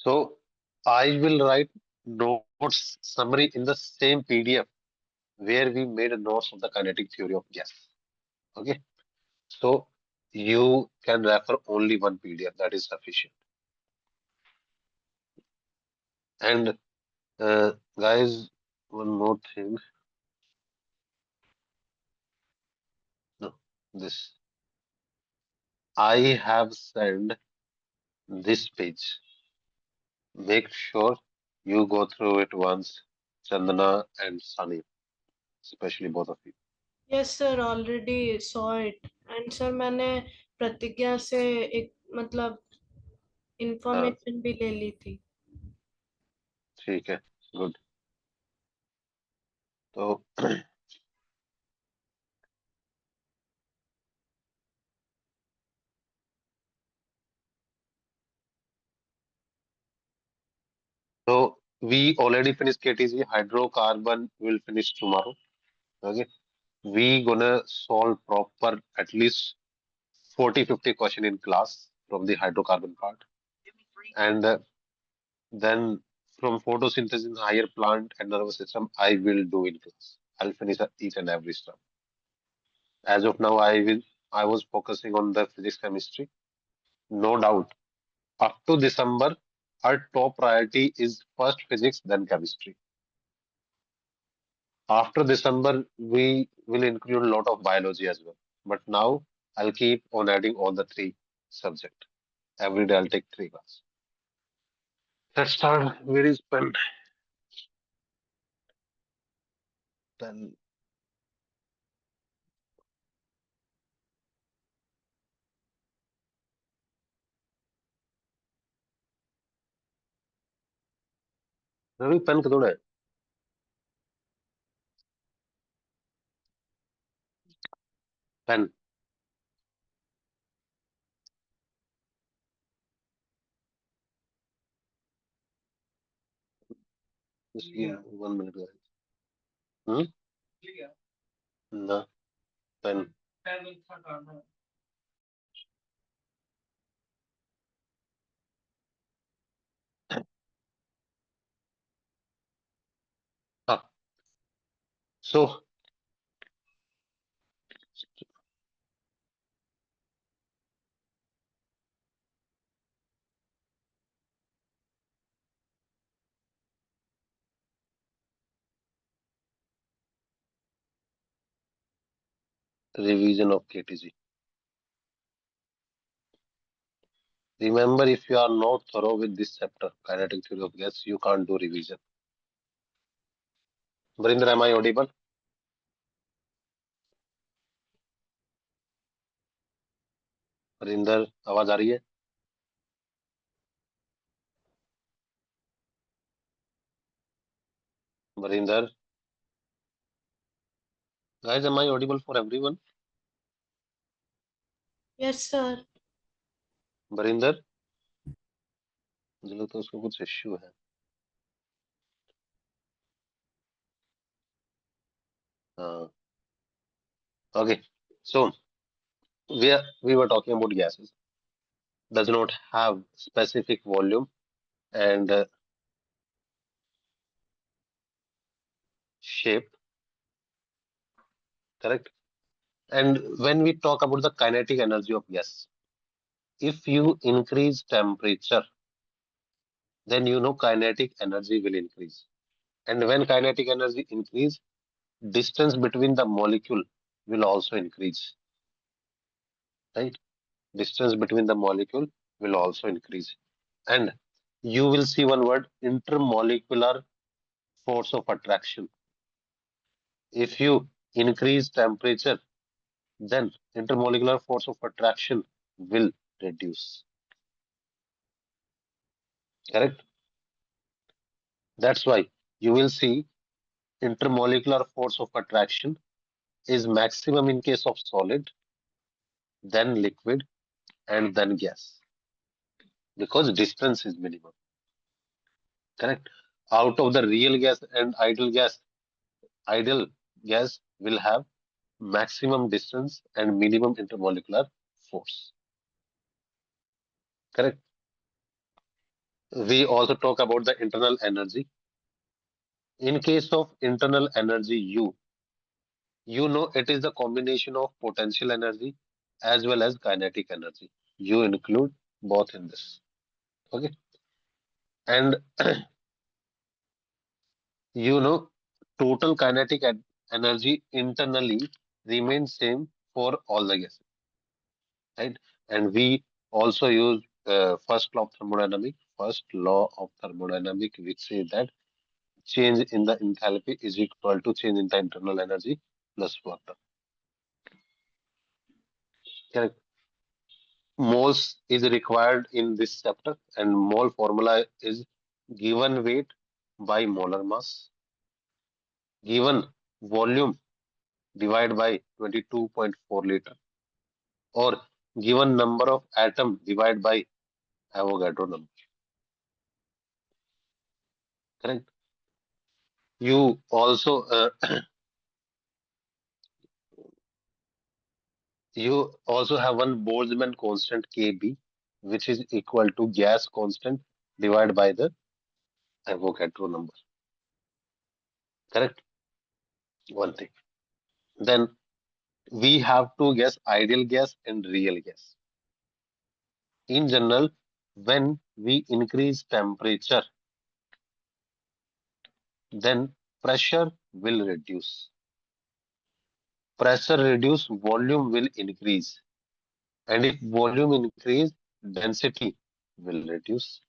So I will write notes summary in the same PDF where we made a notes of the kinetic theory of gas. Okay. So you can refer only one PDF, that is sufficient. And guys, one more thing. No, this. I have sent this page. Make sure you go through it once, Chandana and Sunny, especially both of you. Yes sir already saw it and sir मैंने प्रतिज्ञा से एक मतलब हाँ, information भी ले ली थी. ठीक है, गुड. तो so we already finished KTG. Hydrocarbon will finish tomorrow. Okay. We gonna solve proper at least 40-50 question in class from the hydrocarbon part. And then from photosynthesis in higher plant and nervous system, I will do in class. I'll finish each and every stuff. As of now, I was focusing on the physics chemistry. No doubt. Up to December, our top priority is first physics, then chemistry. After December, we will include a lot of biology as well. But now I'll keep on adding all the three subjects. Every day I'll take three classes. Let's start. Where is pen? Pen. Ravi pen कदोड़ा है pen just give 1 minute guys. Hmm? ना pen हाँ so revision of KTG. Remember, if you are not thorough with this chapter, kinetic theory of gas, you can't do revision. Barinder, am I audible? Barinder आवाज आ रही है Barinder guys am I audible for everyone yes sir. Barinder मुझे लगता है उसको कुछ issue है हाँ okay so we were talking about gases does not have specific volume and shape correct and when we talk about the kinetic energy of gas if you increase temperature then you know kinetic energy will increase and when kinetic energy increase distance between the molecule will also increase right distance between the molecule will also increase and you will see one word intermolecular force of attraction if you increase temperature then intermolecular force of attraction will reduce correct that's why you will see intermolecular force of attraction is maximum in case of solid then liquid and then gas because distance is minimum correct out of the real gas and ideal gas will have maximum distance and minimum intermolecular force correct We also talk about the internal energy. In case of internal energy, you know it is the combination of potential energy as well as kinetic energy. You include both in this. Okay. And you know total kinetic energy internally remains same for all the gases, right? And we also use first law of thermodynamic, which says that change in the enthalpy is equal to change in the internal energy plus work done. Correct. Moles is required in this chapter, and mole formula is given weight by molar mass, given volume divided by 22.4 liter, or given number of atom divided by Avogadro number. Correct. You also you also have one Boltzmann constant Kb, which is equal to gas constant divided by the Avogadro number. Correct. One thing. Then we have to guess ideal gas and real gas. In general, when we increase temperature, then pressure will reduce. Pressure reduce, volume will increase. And if volume increase, density will reduce.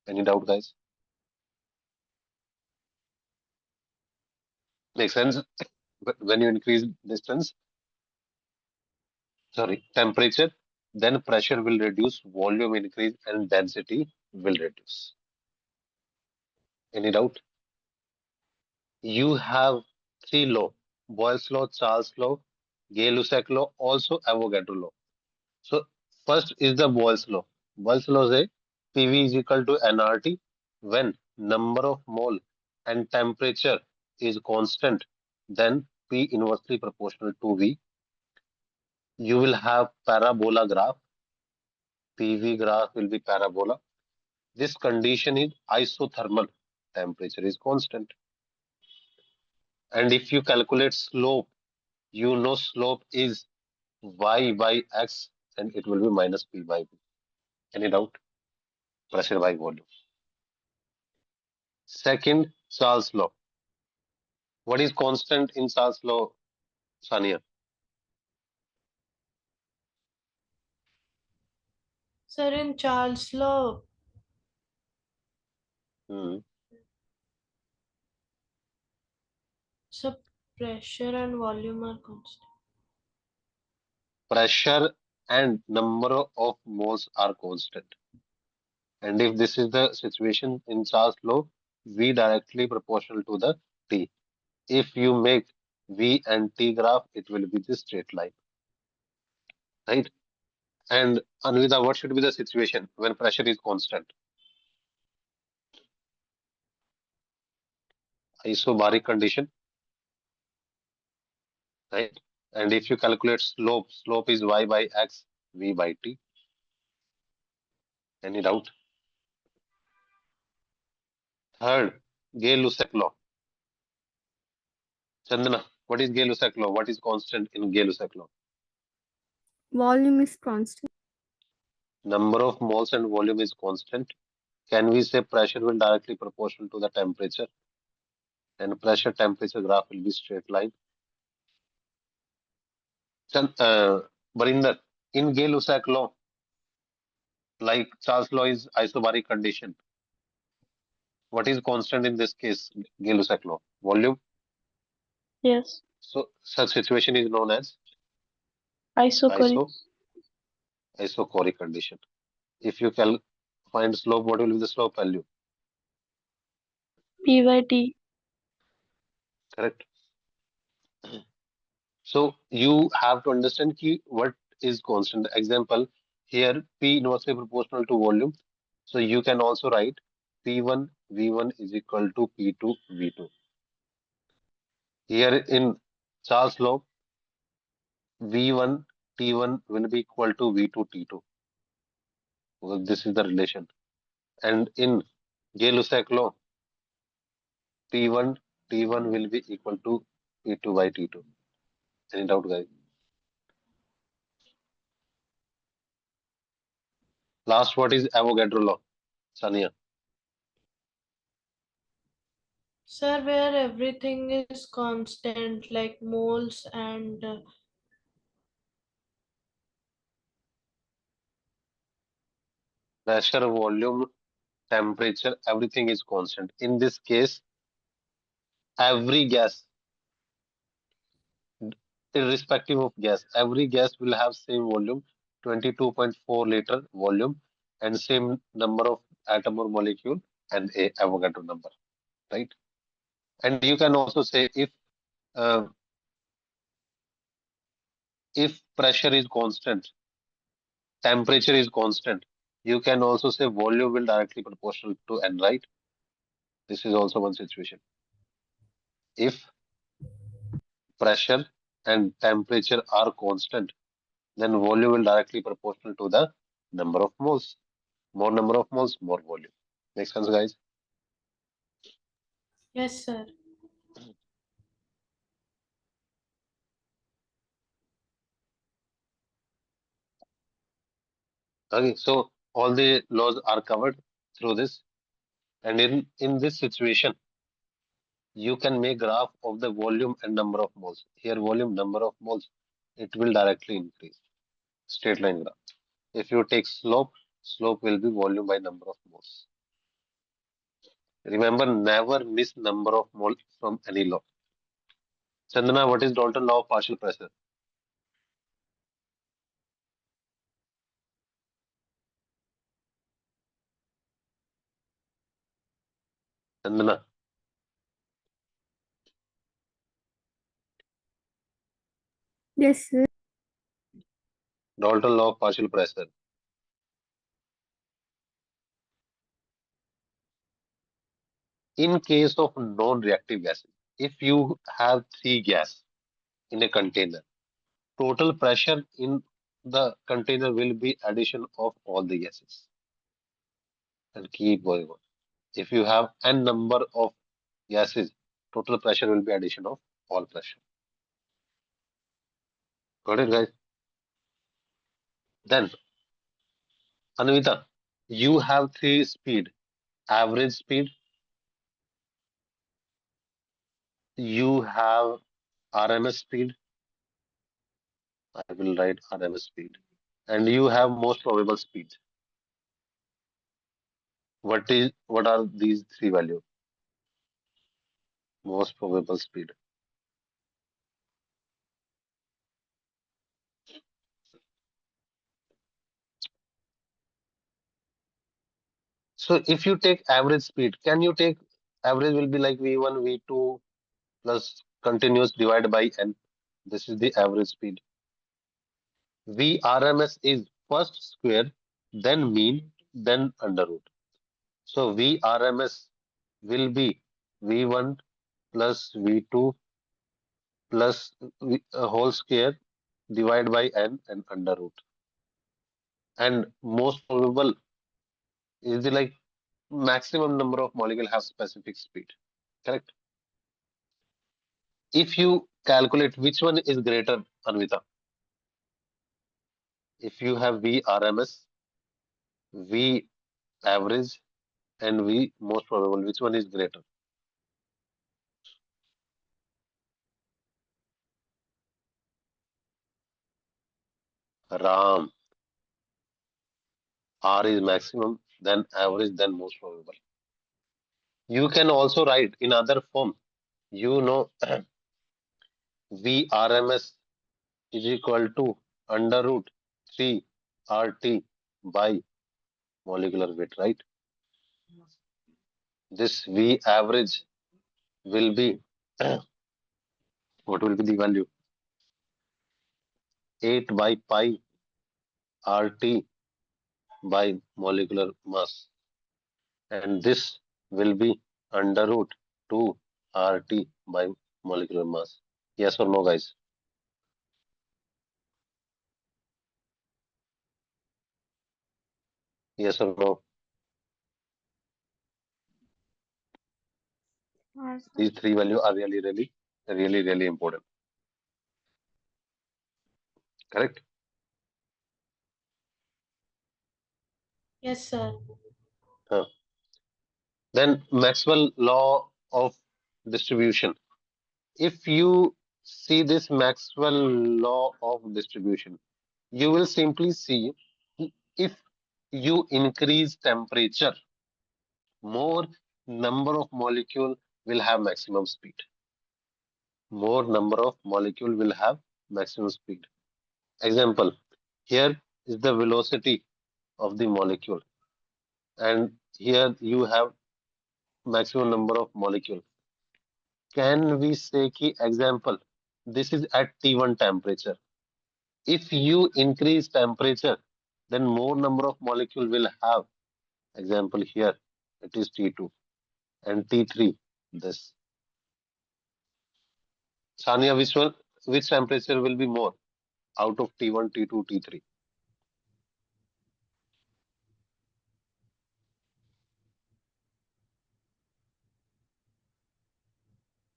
Any doubt, guys? Makes sense? But when you increase distance, sorry, temperature, then pressure will reduce, volume increase, and density will reduce. Any doubt? You have three law: Boyle's law, Charles' law, Gay-Lussac law, also Avogadro law. So first is the Boyle's law. Boyle's law says PV is equal to nRT when number of mole and temperature is constant, then P inversely proportional to V. You will have parabola graph. PV graph will be parabola. This condition is isothermal. Temperature is constant. And if you calculate slope, you know slope is y by x and it will be minus p by v. Any doubt? Pressure by volume. Second, Charles law. What is constant in Charles law, Sania? Sir, in Charles' law, Hmm. so pressure and volume are constant. Pressure and number of moles are constant. And if this is the situation in Charles law, V directly proportional to the T. If you make V and T graph, it will be the straight line, right? And Anvita, what should be the situation when pressure is constant? Isobaric condition, right? And if you calculate slope, slope is y by x, v by t. Any doubt? Third, Gay-Lussac law. Chandana, what is Gay-Lussac law? What is constant in Gay-Lussac law? Volume is constant. Number of moles and volume is constant. Can we say pressure will directly proportional to the temperature? And pressure temperature graph will be straight line. Barinder, in Gay-Lussac law, like Charles law is isobaric condition. What is constant in this case? Gay-Lussac law. Volume. Yes. So such situation is known as Isochoric. isochoric condition. If you can find slope, what will be the slope value? P by T. Correct. So you have to understand what is constant. Example, here P inversely proportional to volume. So you can also write P1 V1 is equal to P2 V2. Here in Charles law, V1 T1 will be equal to V2 T2. Because this is the relation. And in Gay-Lussac law, T1 will be equal to T2 by T2. Any doubt, guys? Last, what is Avogadro law? Sania. Sir, where everything is constant, like moles and Pressure, volume, temperature, everything is constant. In this case, every gas, irrespective of gas, every gas will have same volume, 22.4 liter volume, and same number of atom or molecule and a Avogadro number, right? And you can also say uh, if pressure is constant, temperature is constant, you can also say volume will directly proportional to n, right? This is also one situation. If pressure and temperature are constant, then volume will directly proportional to the number of moles. More number of moles, more volume. Make sense, guys? yes, sir. Okay, so all the laws are covered through this. And in this situation, you can make graph of the volume and number of moles. Here, volume, number of moles, it will directly increase. Straight line graph. If you take slope, slope will be volume by number of moles. Remember, never miss number of mole from any law. Chandana, what is Dalton law of partial pressure? Chandana, Yes, sir. Dalton law of partial pressure. In case of non-reactive gases, if you have three gas in a container, total pressure in the container will be addition of all the gases and keep going on. If you have n number of gases, total pressure will be addition of all pressure. Got it, guys? Then, Anvita, you have three speed. Average speed, you have RMS speed. I will write RMS speed. And you have most probable speed. What are these three values? Most probable speed. So if you take average speed, can you take average will be like V1, V2 plus continuous divided by n. This is the average speed. VRMS is first square, then mean, then under root. So VRMS will be V1 plus V2 plus whole square divided by n and under root. And most probable is the like maximum number of molecule have specific speed. Correct? If you calculate which one is greater, Anvita, if you have VRMS, V average, and V most probable, which one is greater? Ram. R is maximum, then average, then most probable. You can also write in other form. You know, VRMS is equal to under root 3 RT by molecular weight, right? This V average will be, what will be the value? 8 by pi RT by molecular mass. And this will be under root 2 RT by molecular mass. Yes or no, guys? Yes or no? These three values are really important. Correct? Yes, sir. Huh. Then Maxwell law of distribution. If you see this Maxwell law of distribution, you will simply see if you increase temperature, more number of molecule will have maximum speed. More number of molecule will have maximum speed. Example, here is the velocity of the molecule, and here you have maximum number of molecule. Can we say ki example, this is at T1 temperature. If you increase temperature, then more number of molecule will have. Example here, it is T2 and T3. This. Sania, which temperature will be more out of T1, T2, T3?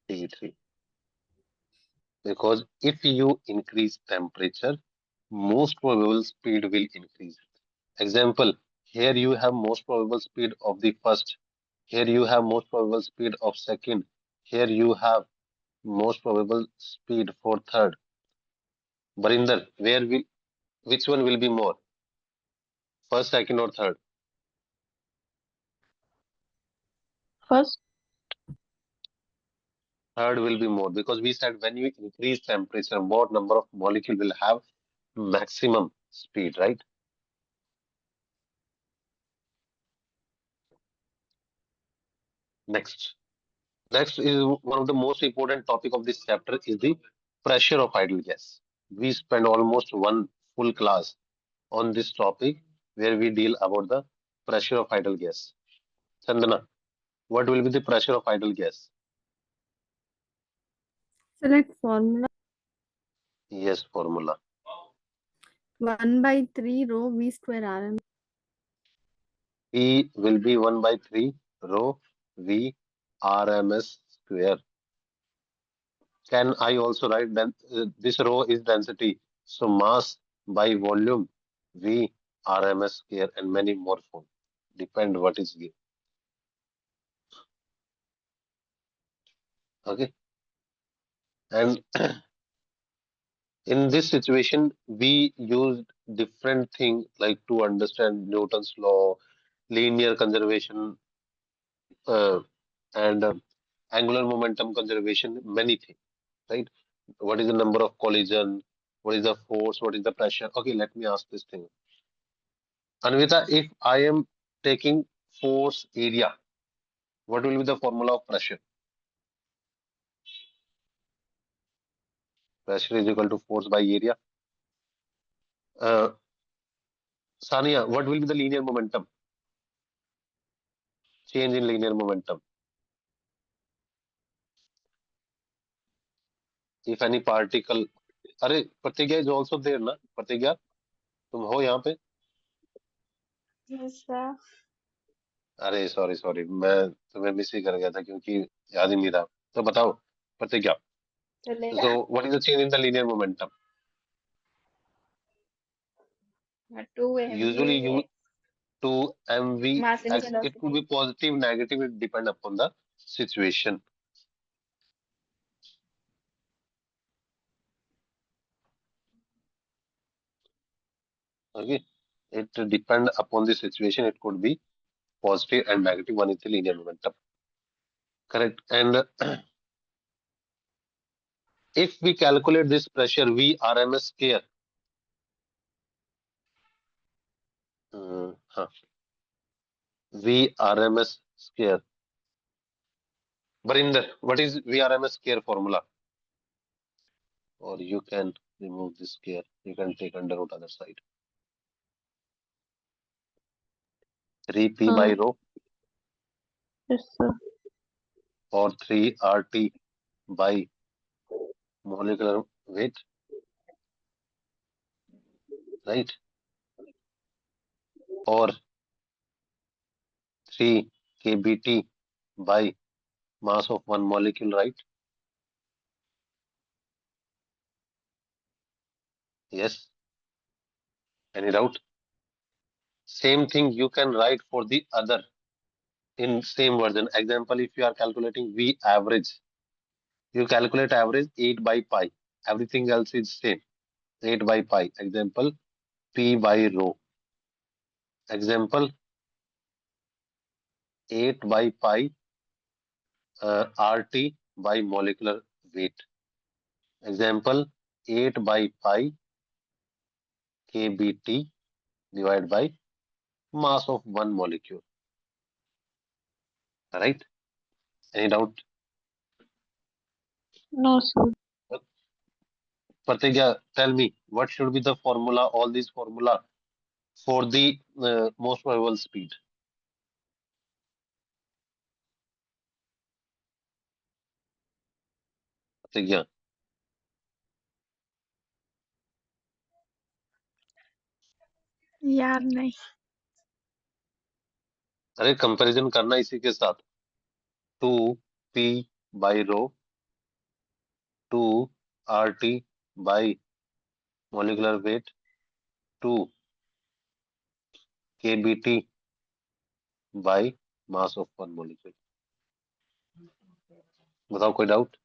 T3. Because if you increase temperature, most probable speed will increase. Example, here you have most probable speed of the first. Here you have most probable speed of second. Here you have most probable speed for third. Barinder, which one will be more? First, second, or third? First. Third will be more because we said when you increase temperature, more number of molecule will have maximum speed, right? Next. Next is one of the most important topic of this chapter is the pressure of ideal gas. We spend almost one full class on this topic where we deal about the pressure of ideal gas. Chandana, what will be the pressure of ideal gas? Select formula Yes, formula. 1/3 rho V square Rm. P will be 1 by 3 rho V RMS square. Can I also write then this rho is density, so mass by volume V RMS square and many more form. Depend what is given. Okay. And in this situation, we used different thing like to understand Newton's law, linear conservation, uh, and angular momentum conservation, many things, right? What is the number of collision? What is the force? What is the pressure? Okay, let me ask this thing. Anvita, if I am taking force area, what will be the formula of pressure? Pressure is equal to force by area. Uh, Sania, what will be the linear momentum? Change in linear momentum. If any particle, अरे प्रतिज्ञा is also there ना? प्रतिज्ञा, तुम हो यहाँ पे? Yes, sir. अरे sorry मैं तुम्हें मिस ही कर गया था क्योंकि याद ही नहीं रहा. तो बताओ प्रतिज्ञा. चलेगा. So what is the change in the linear momentum? 2 Usually you mv to mass and mvx. It could velocity. be positive, negative. It depend upon the situation. Okay, it depend upon the situation. It could be positive and negative. One is the linear momentum. Correct. And if we calculate this pressure V RMS square, huh, V RMS square. Barinder, what is V RMS square formula? Or you can remove this square. You can take under root other side. 3P by rho Yes, sir. or 3RT by molecular weight, right? Or 3 kBt by mass of one molecule, right? Yes. Any doubt? Same thing you can write for the other in same version. Example, if you are calculating V average, you calculate average 8 by pi. Everything else is same. 8 by pi. Example, P by rho. Example, 8 by pi RT by molecular weight. Example, 8 by pi kBt divided by mass of one molecule. Right? Any doubt? No, sir. Pratigya, tell me, what should be the formula, all these formula for the most probable speed? Pratigya, यार नहीं. अरे comparison करना इसी के साथ 2p by rho 2 RT by molecular weight 2 kBt by mass of one molecule. बताओ कोई doubt?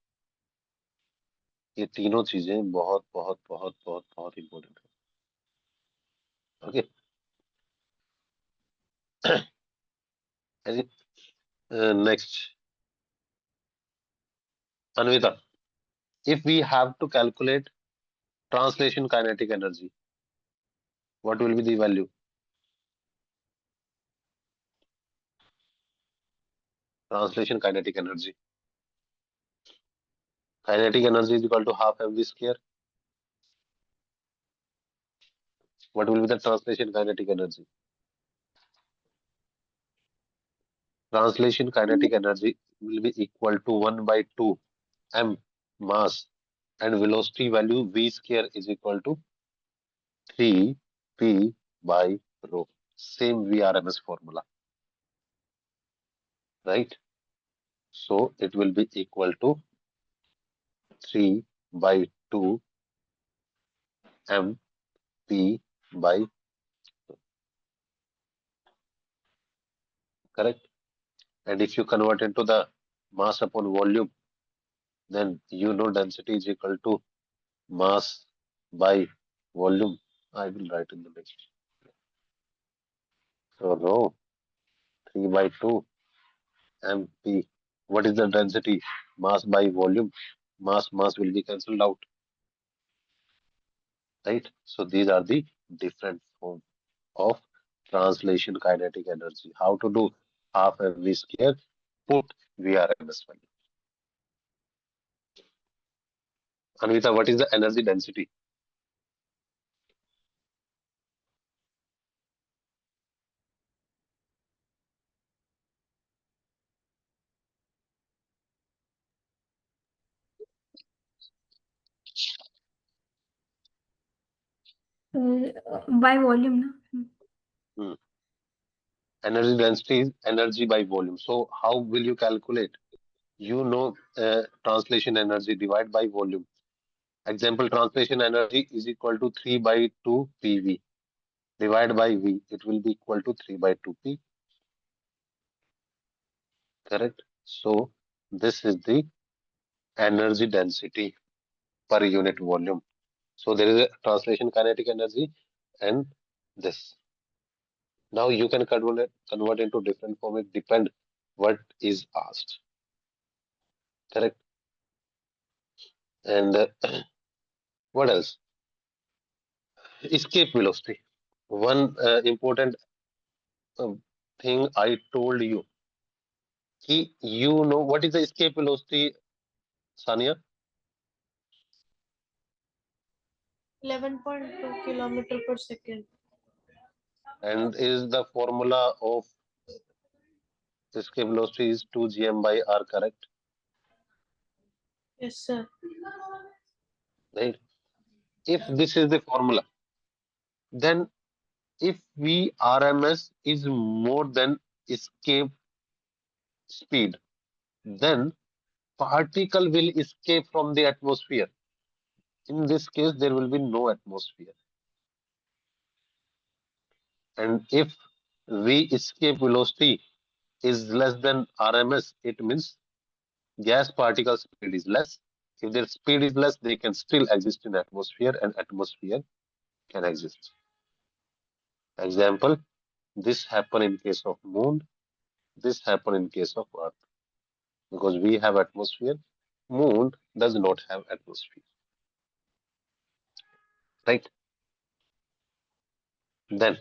ये तीनों चीजें बहुत बहुत बहुत बहुत बहुत इंपॉर्टेंट है. Okay. Next, Anvita, if we have to calculate translation kinetic energy, what will be the value? Translation kinetic energy. Kinetic energy is equal to half mv square. What will be the translation kinetic energy? Translation kinetic energy will be equal to 1 by 2 m mass and velocity value v square is equal to 3 p by rho. Same VRMS formula, right? So it will be equal to 3 by 2 m p by, correct? And if you convert into the mass upon volume, then you know density is equal to mass by volume. I will write in the next. So rho 3 by 2 mp. What is the density? Mass by volume. Mass will be cancelled out, right? So these are the different form of translation kinetic energy. How to do? Half mv square, put VRMS value. Anvita, what is the energy density? By volume, na? Hmm. Energy density is energy by volume. So how will you calculate? You know translation energy divided by volume. Example, translation energy is equal to 3 by 2 PV. Divided by V, it will be equal to 3 by 2P. Correct? So this is the energy density per unit volume. So there is a translation kinetic energy and this. Now you can convert into different form. It depend what is asked. Correct? And what else? Escape velocity. One important uh, thing I told you. You know what is the escape velocity, Sania? 11.2 kilometer per second. And is the formula of escape velocity is 2 gm by r, correct? Yes, sir. Right? If this is the formula, then if VRMS is more than escape speed, then particle will escape from the atmosphere. In this case, there will be no atmosphere. And if V escape velocity is less than RMS, it means gas particle speed is less. If their speed is less, they can still exist in atmosphere and atmosphere can exist. Example, this happen in case of moon, this happen in case of earth. Because we have atmosphere, moon does not have atmosphere. Right? Then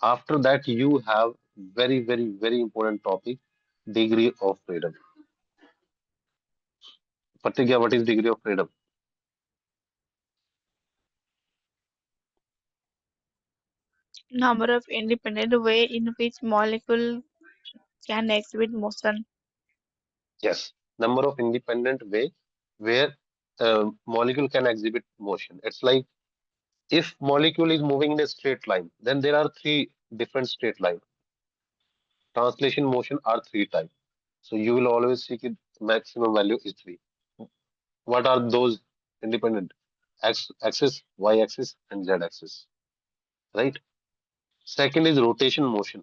after that you have very important topic, degree of freedom. Pratigya, what is degree of freedom? Number of independent way in which molecule can exhibit motion. Yes, number of independent way where molecule can exhibit motion. It's like if molecule is moving in a straight line, then there are three different straight lines. Translation motion are three types. So you will always seek it maximum value is three. What are those independent? X axis, Y axis, and Z axis. Right? Second is rotation motion.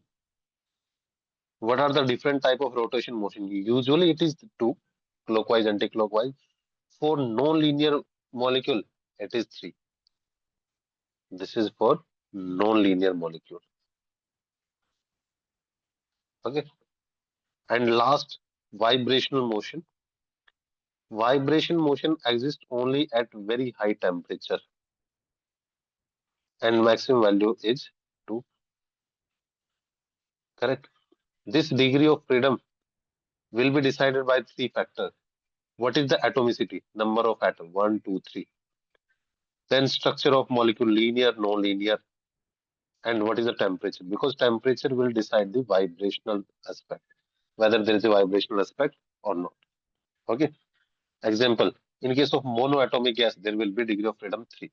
What are the different type of rotation motion? Usually it is two, clockwise, anti-clockwise. For non-linear molecule, it is three. This is for non-linear molecule. Okay. And last, vibrational motion. Vibration motion exists only at very high temperature, and maximum value is 2. Correct. This degree of freedom will be decided by three factors. What is the atomicity? Number of atoms, 1, 2, 3. Then structure of molecule, linear, non-linear, and what is the temperature? Because temperature will decide the vibrational aspect, whether there is a vibrational aspect or not. Okay. Example, in case of monoatomic gas, there will be degree of freedom 3.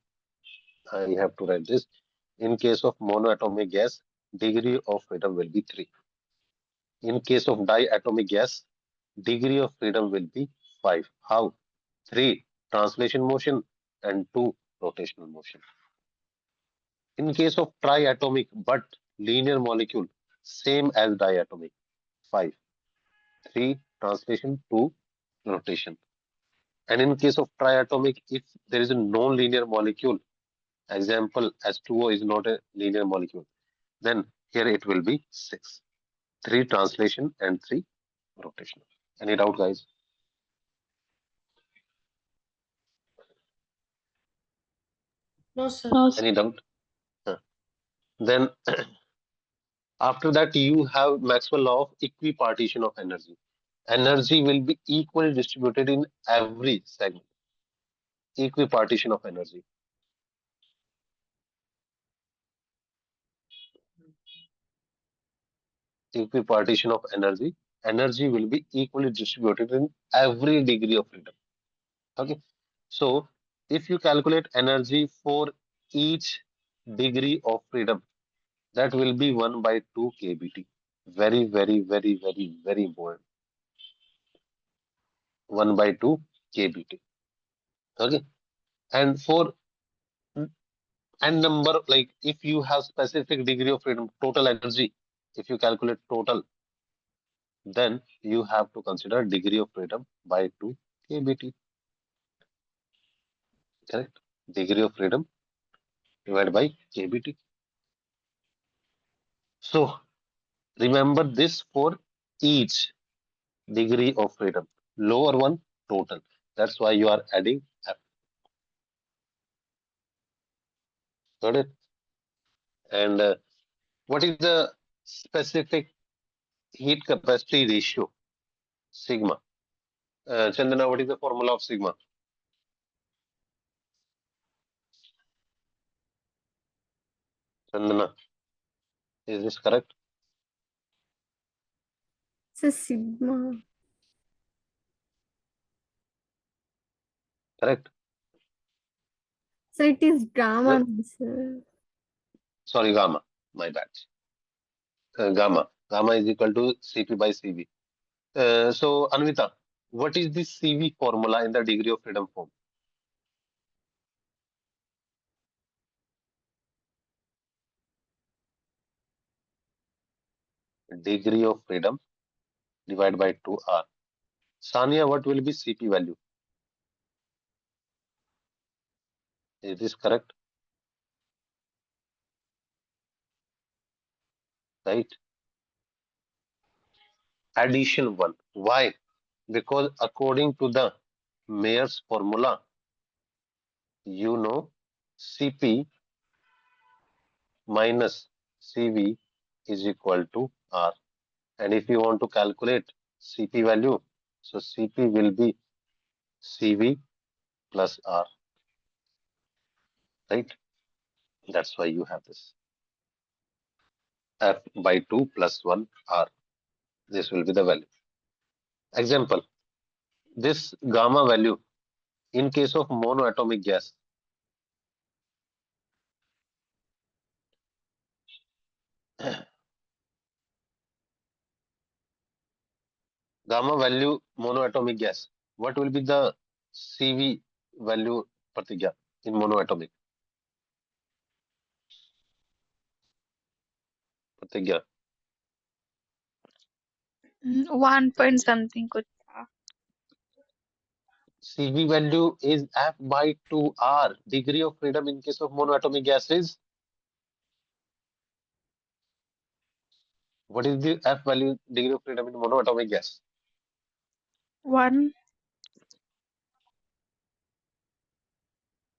I have to write this. In case of monoatomic gas, degree of freedom will be 3. In case of diatomic gas, degree of freedom will be 5. How? 3 translation motion and 2 rotational motion. In case of triatomic but linear molecule, same as diatomic, 5. 3 translation, 2 rotation. And in case of triatomic, if there is a non-linear molecule, example H2O is not a linear molecule, then here it will be 6. 3 translation and 3 rotation. Any doubt, guys? No, sir. Any doubt? Then after that, you have Maxwell law of equipartition of energy. Energy will be equally distributed in every segment. Equipartition of energy. Equipartition of energy. Energy will be equally distributed in every degree of freedom. Okay. So if you calculate energy for each degree of freedom, that will be 1 by 2 kBT. Very important. 1 by 2 kBT. Okay. And for and number, like if you have specific degree of freedom, total energy, if you calculate total, then you have to consider degree of freedom by 2 kBT. Correct? Degree of freedom divided by kBT. So remember this for each degree of freedom. Lower one, total. That's why you are adding F. Got it? And what is the specific heat capacity ratio? Sigma. Chandana, what is the formula of sigma? Chandana, is this correct? So sigma. Correct. So it is gamma, Right? sir. Sorry, gamma. My bad. Gamma. Gamma is equal to Cp by Cv. So, Anvita, what is the CV formula in the degree of freedom form? Degree of freedom divided by 2R. Sania, what will be CP value? Is this correct? Right? Addition 1. Why? Because according to the Mayer's formula, you know CP minus CV is equal to R. And if you want to calculate CP value, so CP will be CV plus R, right? That's why you have this F by 2 plus 1 R. This will be the value. Example, this gamma value in case of monoatomic gas, gamma value monoatomic gas, what will be the CV value Pratigya in monoatomic? Pratigya, 1 point something कुछ था. CV value is F by 2R. Degree of freedom in case of monoatomic gas is, what is the F value degree of freedom in monoatomic gas? 1.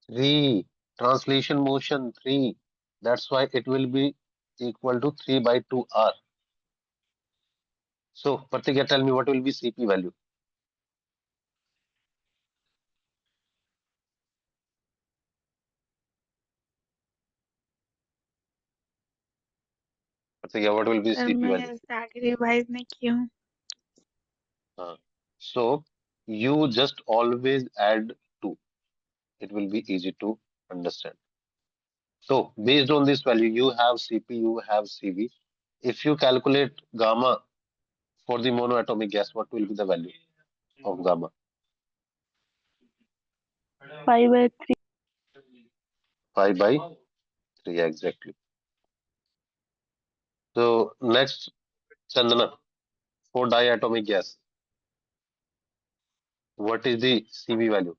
3. Translation motion 3. That's why it will be equal to 3 by 2R. So, Pratigya, tell me what will be CP value? Pratigya, what will be sir CP value? मैं आगे revise नहीं की हूँ. So, you just always add 2. It will be easy to understand. So, based on this value, you have CP, you have CV. If you calculate gamma for the monoatomic gas, what will be the value of gamma? 5 by 3. 5 by 3, exactly. So, next, Chandana, for diatomic gas, what is the CV value?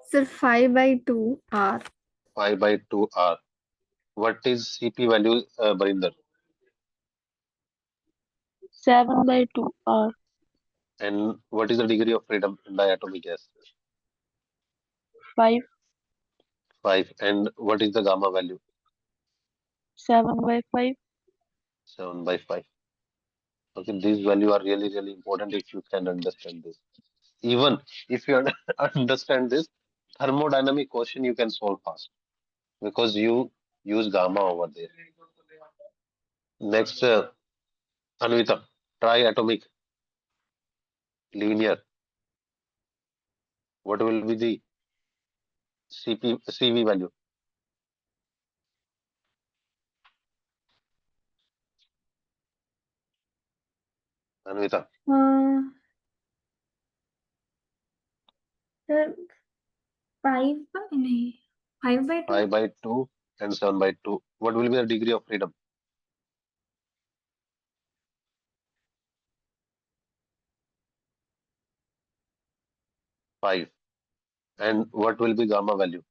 Sir, 5 by 2 R. 5 by 2R. What is CP value, Barinder? 7 by 2 or And what is the degree of freedom in diatomic gas? 5. 5. And what is the gamma value? 7 by 5. 7 by 5. Okay, these values are really, really important if you can understand this. Even if you understand this, thermodynamic question you can solve fast because you use gamma over there. Next, Anvita, triatomic linear. What will be the CV value? Anvita, Sir, 5 by नहीं 5 by 2. 5 by 2 and 7 by 2. What will be the degree of freedom? Five. And what will be gamma value?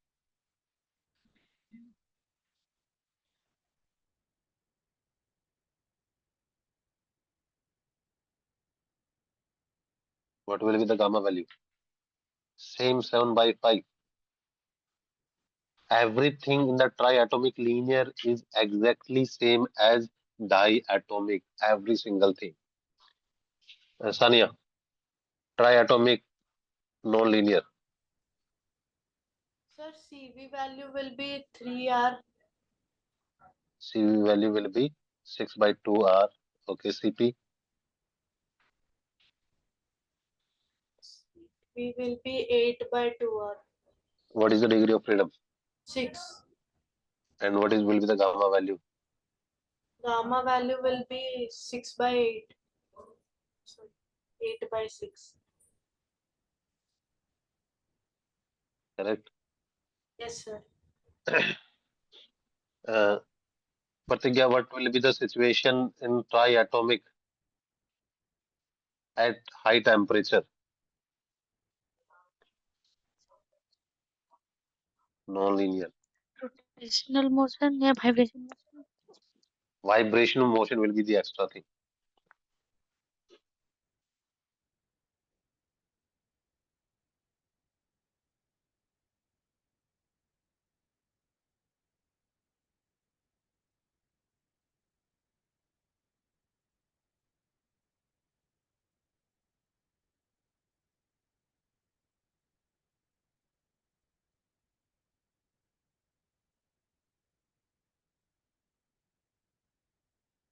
What will be the gamma value? Same 7 by 5. Everything in the triatomic linear is exactly same as diatomic. Every single thing. Sania, triatomic non-linear. Sir, CV value will be 3R. CV value will be 6 by 2R. Okay, CP. CV will be 8 by 2R. What is the degree of freedom? 6. And what is will be the gamma value? Gamma value will be 6 by 8. Sorry, 8 by 6. Correct. Yes, sir. Pratigya, what will be the situation in triatomic at high temperature? Non-linear. rotational motion या vibration motion. Vibrational motion will be the extra thing.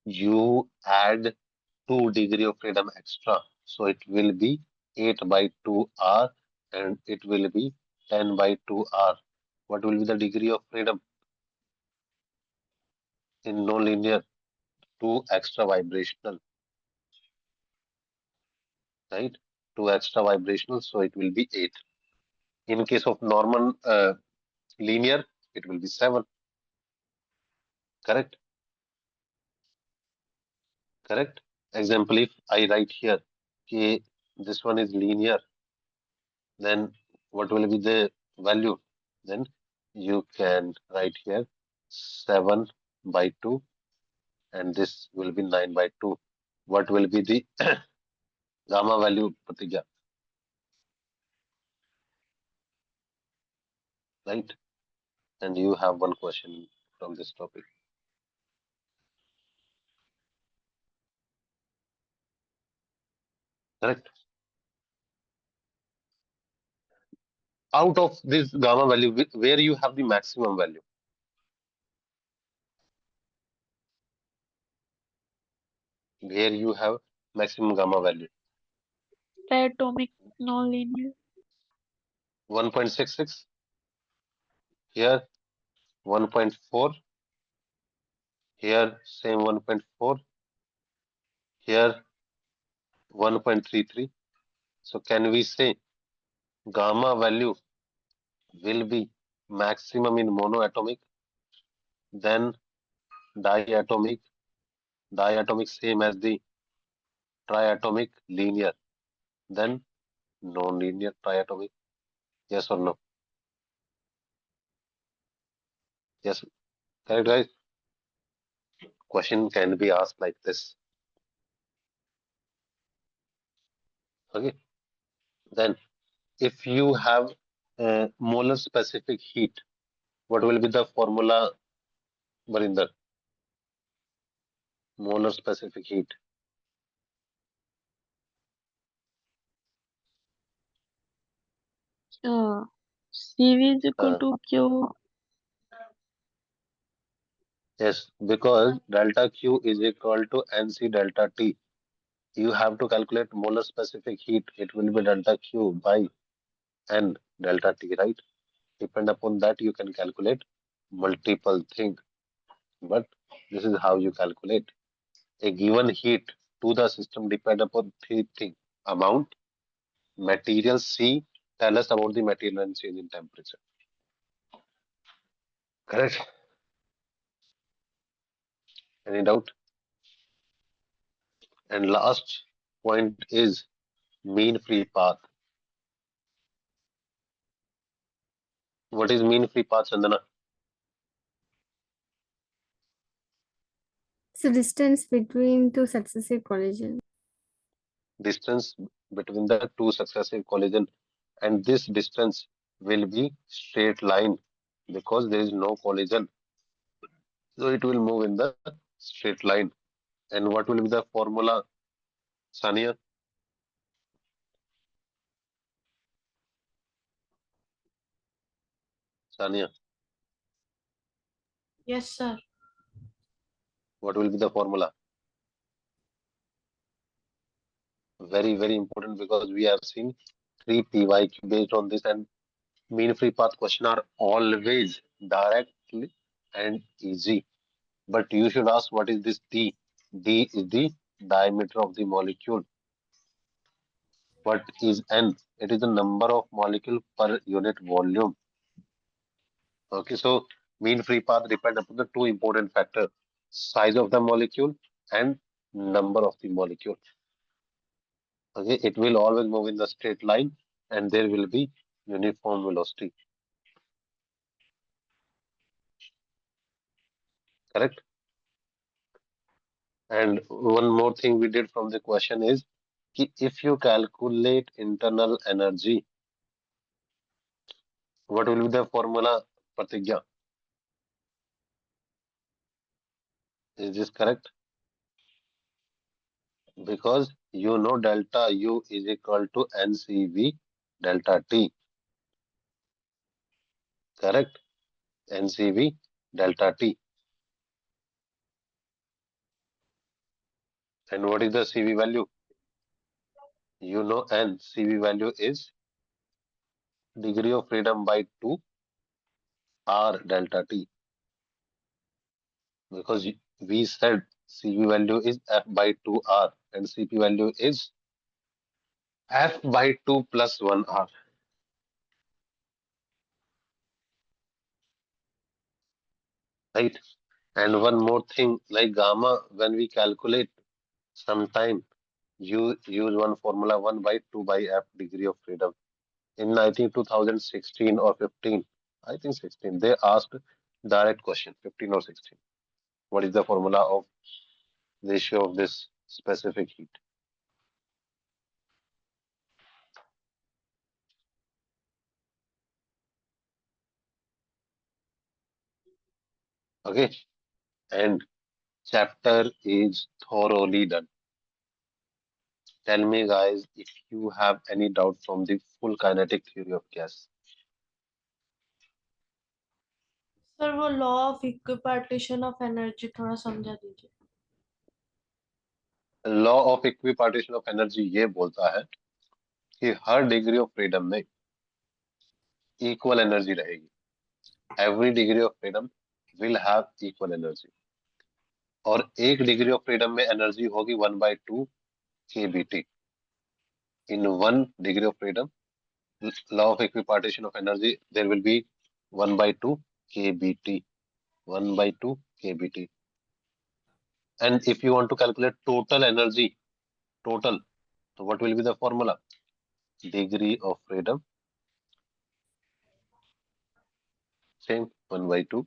You add 2 degree of freedom extra. So it will be 8 by 2R and it will be 10 by 2R. What will be the degree of freedom in non-linear? 2 extra vibrational, right? 2 extra vibrational, so it will be 8. In case of normal linear, it will be 7. Correct? Correct? Example, if I write here, okay, this one is linear, then what will be the value? Then you can write here 7 by 2 and this will be 9 by 2. What will be the gamma value, Pratigya? Right? And you have one question from this topic. Correct? Out of this gamma value, where you have the maximum value? Where you have maximum gamma value? Diatomic non-linear. 1.66. Here 1.4. Here same 1.4. Here 1.33. So can we say gamma value will be maximum in monoatomic, then diatomic, diatomic same as the triatomic linear, then non-linear triatomic? Yes or no? Yes, correct, guys. Question can be asked like this. Okay. Then, if you have molar specific heat, what will be the formula, Barinder? Molar specific heat. CV is equal Uh, to Q. yes, because delta Q is equal to NC delta T. You have to calculate molar specific heat. It will be delta Q by N delta T, right? Depend upon that, you can calculate multiple things. But this is how you calculate. A given heat to the system depend upon three things: amount, material C, tell us about the material and change in temperature. Correct? Any doubt? And last point is mean free path. What is mean free path, Chandana? So distance between two successive collisions. Distance between the two successive collision, and this distance will be straight line because there is no collision. So it will move in the straight line. And what will be the formula, Sania? Sania, Yes, sir. what will be the formula? Very, very important because we have seen three PYQ based on this, and mean free path question are always direct and easy. But you should ask what is this D? D is the diameter of the molecule. What is N? It is the number of molecule per unit volume. Okay, so mean free path depend upon the two important factors: size of the molecule and number of the molecule. Okay, it will always move in the straight line and there will be uniform velocity. Correct? And one more thing we did from the question is if you calculate internal energy, what will be the formula, Pratigya? Is this correct? Because you know delta U is equal to NCV delta T. Correct? NCV delta T. And what is the CV value? You know N. CV value is degree of freedom by 2 R delta T. Because we said CV value is F by 2 R and CP value is F by 2 plus 1 R. Right? And one more thing, like gamma, when we calculate, sometime you use one formula 1 by 2 by F degree of freedom. In I think 2016 or 15, I think 16, they asked direct question, 15 or 16. What is the formula of ratio of this specific heat? Okay, and chapter is thoroughly done. Tell me, guys, if you have any doubt from the full kinetic theory of gas. Sir वो law of equipartition of energy थोड़ा समझा दीजिए. Law of equipartition of energy ये बोलता है कि हर degree of freedom में इक्वल एनर्जी रहेगी. Every degree of freedom will have equal energy. और एक डिग्री ऑफ फ्रीडम में एनर्जी होगी 1/2 kBT. इन 1 degree of freedom, law of equipartition of energy, there will be 1/2 kBT. 1/2 kBT. And if you want to calculate total energy, total, so what will be the formula? Degree of freedom, same 1/2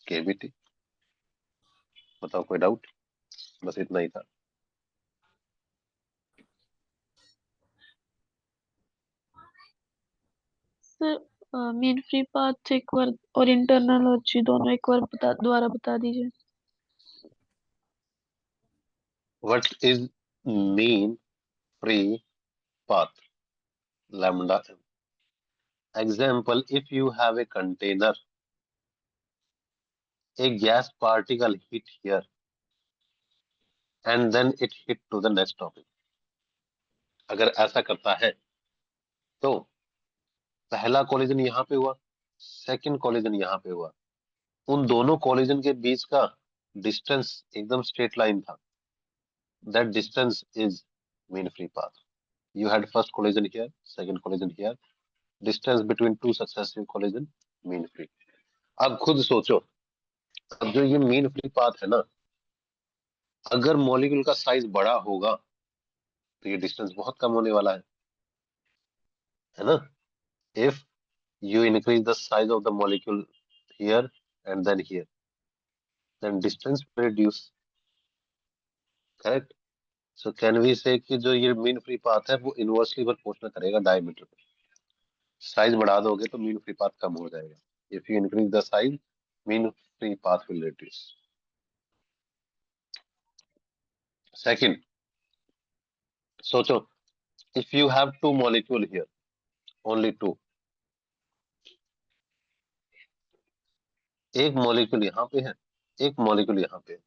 kBT. बताओ कोई doubt? बस इतना ही था. Sir mean free path एक बार और internal energy दोनों एक बार दोबारा बता दीजिए. What is mean free path? Lambda m. Example, if you have a container, a gas particle hit here and then it hit to the next topic. अगर ऐसा करता है तो पहला कोलिजन यहाँ पे हुआ, सेकंड कोलिजन यहाँ पे हुआ. उन दोनों कोलिजन के बीच का डिस्टेंस एकदम स्ट्रेट लाइन था. That distance is mean free path. You had first collision here, second collision here. Distance between two successive collision, mean free. अब खुद सोचो, अब जो ये मीन फ्री पाथ है ना, अगर मॉलिक्यूल का साइज बड़ा होगा तो ये डिस्टेंस बहुत कम होने वाला है ना. If you increase the size of the molecule here and then here, then distance will reduce. Correct? So can we say कि जो ये मीन फ्री पाथ है वो इनवर्सली प्रोपोर्शनल करेगा डायमीटर पे. साइज बढ़ा दोगे तो मीन फ्री पाथ कम हो जाएगा. If you increase the size, mean free path will reduce. Second, सोचो, if you have two molecule here, only two, एक मॉलिक्यूल यहाँ पे है, एक मॉलिक्यूल यहाँ पे है.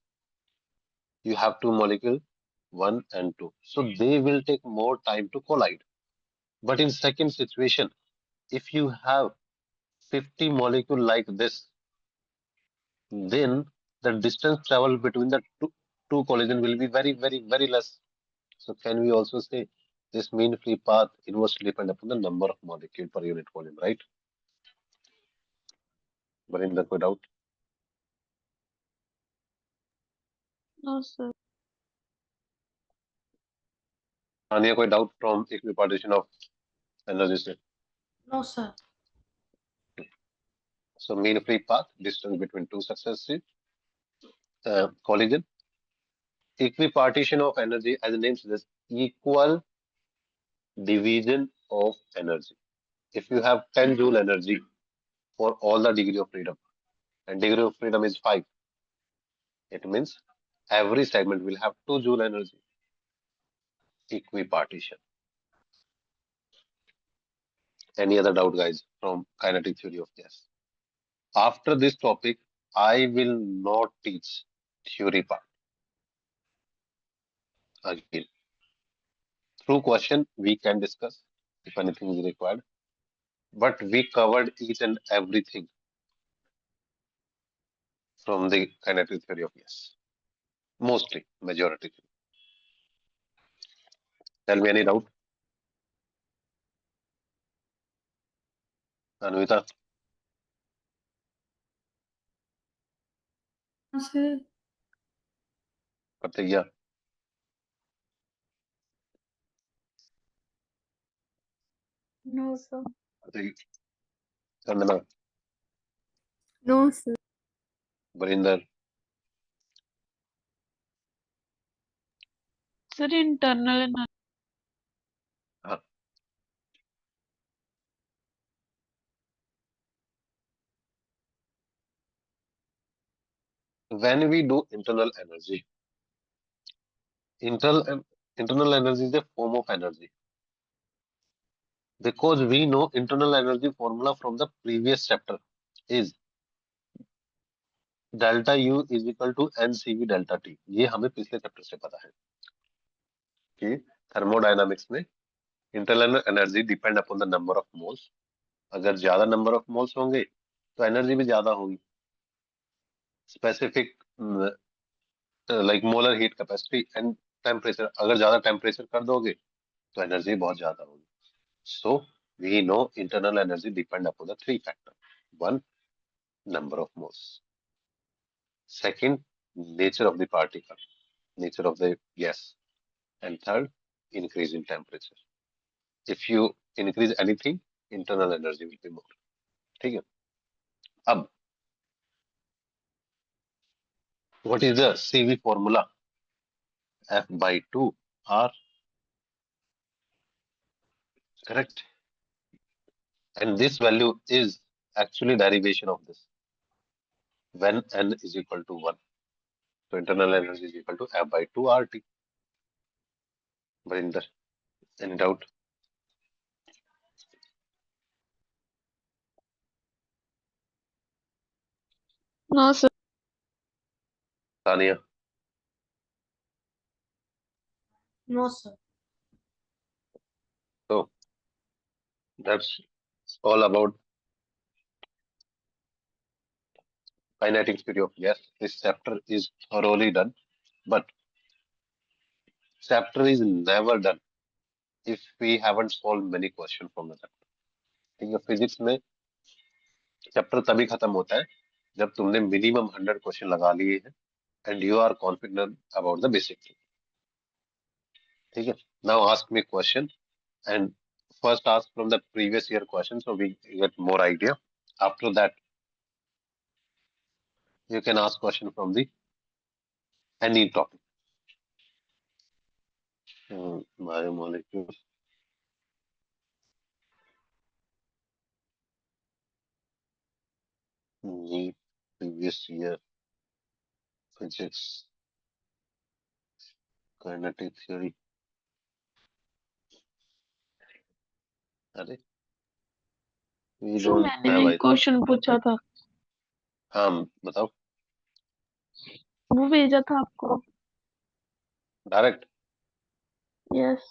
You have two molecule 1 and 2, so they will take more time to collide. But in second situation, if you have 50 molecule like this, then the distance traveled between the two collision will be very less. So can we also say this mean free path inversely depend upon the number of molecule per unit volume, right? Barinder, कोई doubt? No, sir. Ania, कोई doubt from equipartition of energy state? No, sir. So mean free path distance between two successive collision. Equipartition of energy, as the name suggests, equal division of energy. If you have 10 joule energy for all the degree of freedom, and degree of freedom is 5, it means every segment will have 2 joule energy. Equipartition. Any other doubt, guys, from kinetic theory of gas? After this topic, I will not teach theory part again. Through question, we can discuss if anything is required. But we covered each and everything from the kinetic theory of gas. Mostly, majority. Tell me any doubt? Anvita, Sir, Pratigya, No, sir. Chandana, no, sir. Barinder. Sir, internal energy. Uh, When we do internal, internal energy is a form of energy. Because we know internal energy formula from the previous chapter is delta U is equal to NCV delta T. ये हमें पिछले chapter से पता है कि thermodynamics में internal energy depend upon the number of moles. अगर ज्यादा नंबर ऑफ मोल्स होंगे तो एनर्जी भी ज्यादा होगी. Specific like molar heat capacity and temperature, अगर ज्यादा टेम्परेचर कर दोगे तो एनर्जी बहुत ज्यादा होगी. So we know internal energy depend upon the three factor. One, number of moles. Second, nature of the particle, nature of the gas. And third, increase in temperature. If you increase anything, internal energy will be more. ठीक है. अब what is the CV formula? F by 2 R, correct? And this value is actually derivation of this when n is equal to 1. So internal energy is equal to F by 2 RT. Barinder, any doubt? No, sir. Tania? No, sir. So that's all about kinetic theory of gas. This chapter is thoroughly done, but chapter is never done if we haven't solved many questions from the chapter. ठीक है. Physics में chapter तभी खत्म होता है जब तुमने minimum 100 question लगा लिए हैं and you are confident about the basic thing. ठीक है. Now ask me question and first ask from the previous year question so we get more idea. After that, you can ask question from the any topic. Biomolecules, NEET, previous year, physics, kinetic theory. अरे we sir don't मैंने have, भी I think. Question पूछा था. हाँ, बताओ. वो भेजा था आपको. Direct. Yes.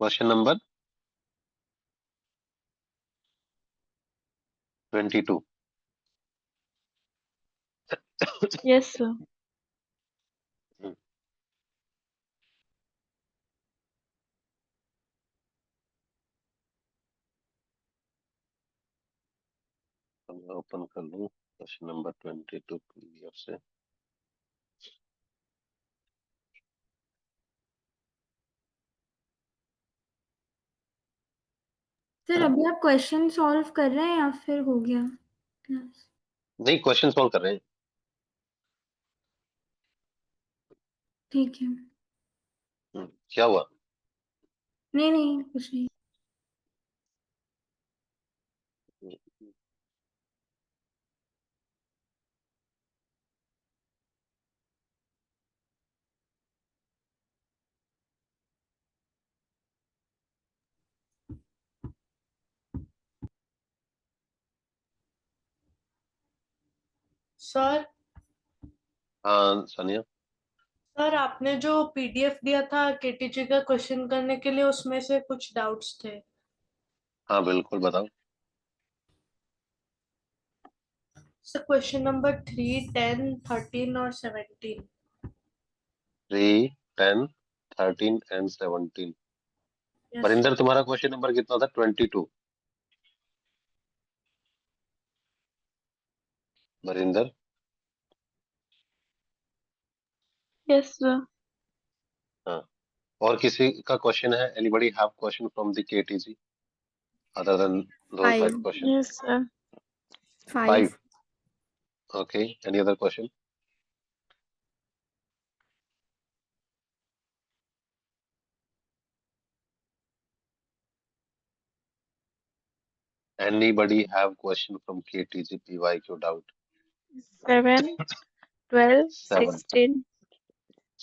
Question number 22. Yes, sir. मैं ओपन कर लूं क्वेश्चन नंबर 22 पीडीएफ से. सर अभी आप क्वेश्चन सॉल्व कर रहे हैं या फिर हो गया क्लास? नहीं, क्वेश्चन सॉल्व कर रहे हैं. ठीक है. क्या हुआ? नहीं कुछ नहीं. सर हाँ सानिया. सर आपने जो पीडीएफ दिया था केटीजी का क्वेश्चन करने के लिए, उसमें से कुछ डाउट्स थे. हाँ बिल्कुल, बताओ. सर क्वेश्चन नंबर 3, 10, 13 और 17. 3, 10, 13 एंड 17. यस. बरिंदर, तुम्हारा क्वेश्चन नंबर कितना था? 22. बरिंदर. Yes, sir. हाँ. और किसी का क्वेश्चन है? Anybody have question from the KTG other than those 5 5. Question? Yes, sir. 5. 5. Okay, any other question? Anybody have question from KTG PYQ doubt? 7, 12, 7, 16,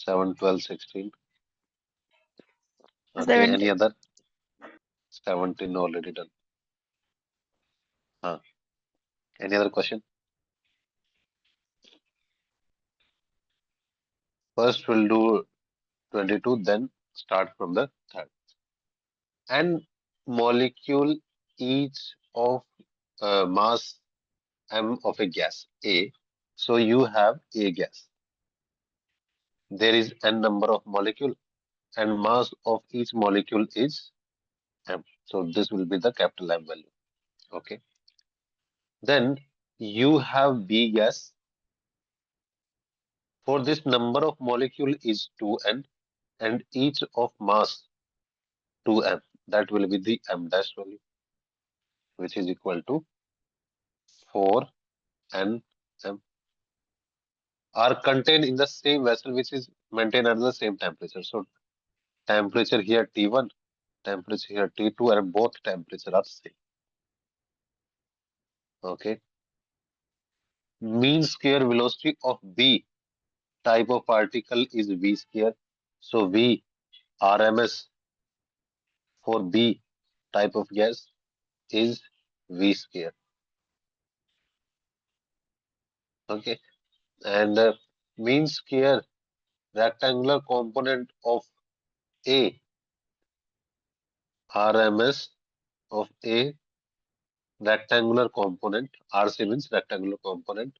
7, 12, 16. Okay, 17. any other? 17 already done. Huh. Any other question? First we'll do 22, then start from the third. And molecule each of mass m of a gas A. So you have A gas. There is n number of molecule and mass of each molecule is m. So this will be the capital M value. Okay. Then you have B gas. For this number of molecule is 2n and each of mass 2m. That will be the m dash value, which is equal to 4n m, are contained in the same vessel which is maintained at the same temperature. So temperature here T1, temperature here T2, and both temperature are same. Okay. Mean square velocity of B type of particle is V square. So V RMS for B type of gas is V square. Okay. And mean square rectangular component of A RMS of A rectangular component, RC means rectangular component,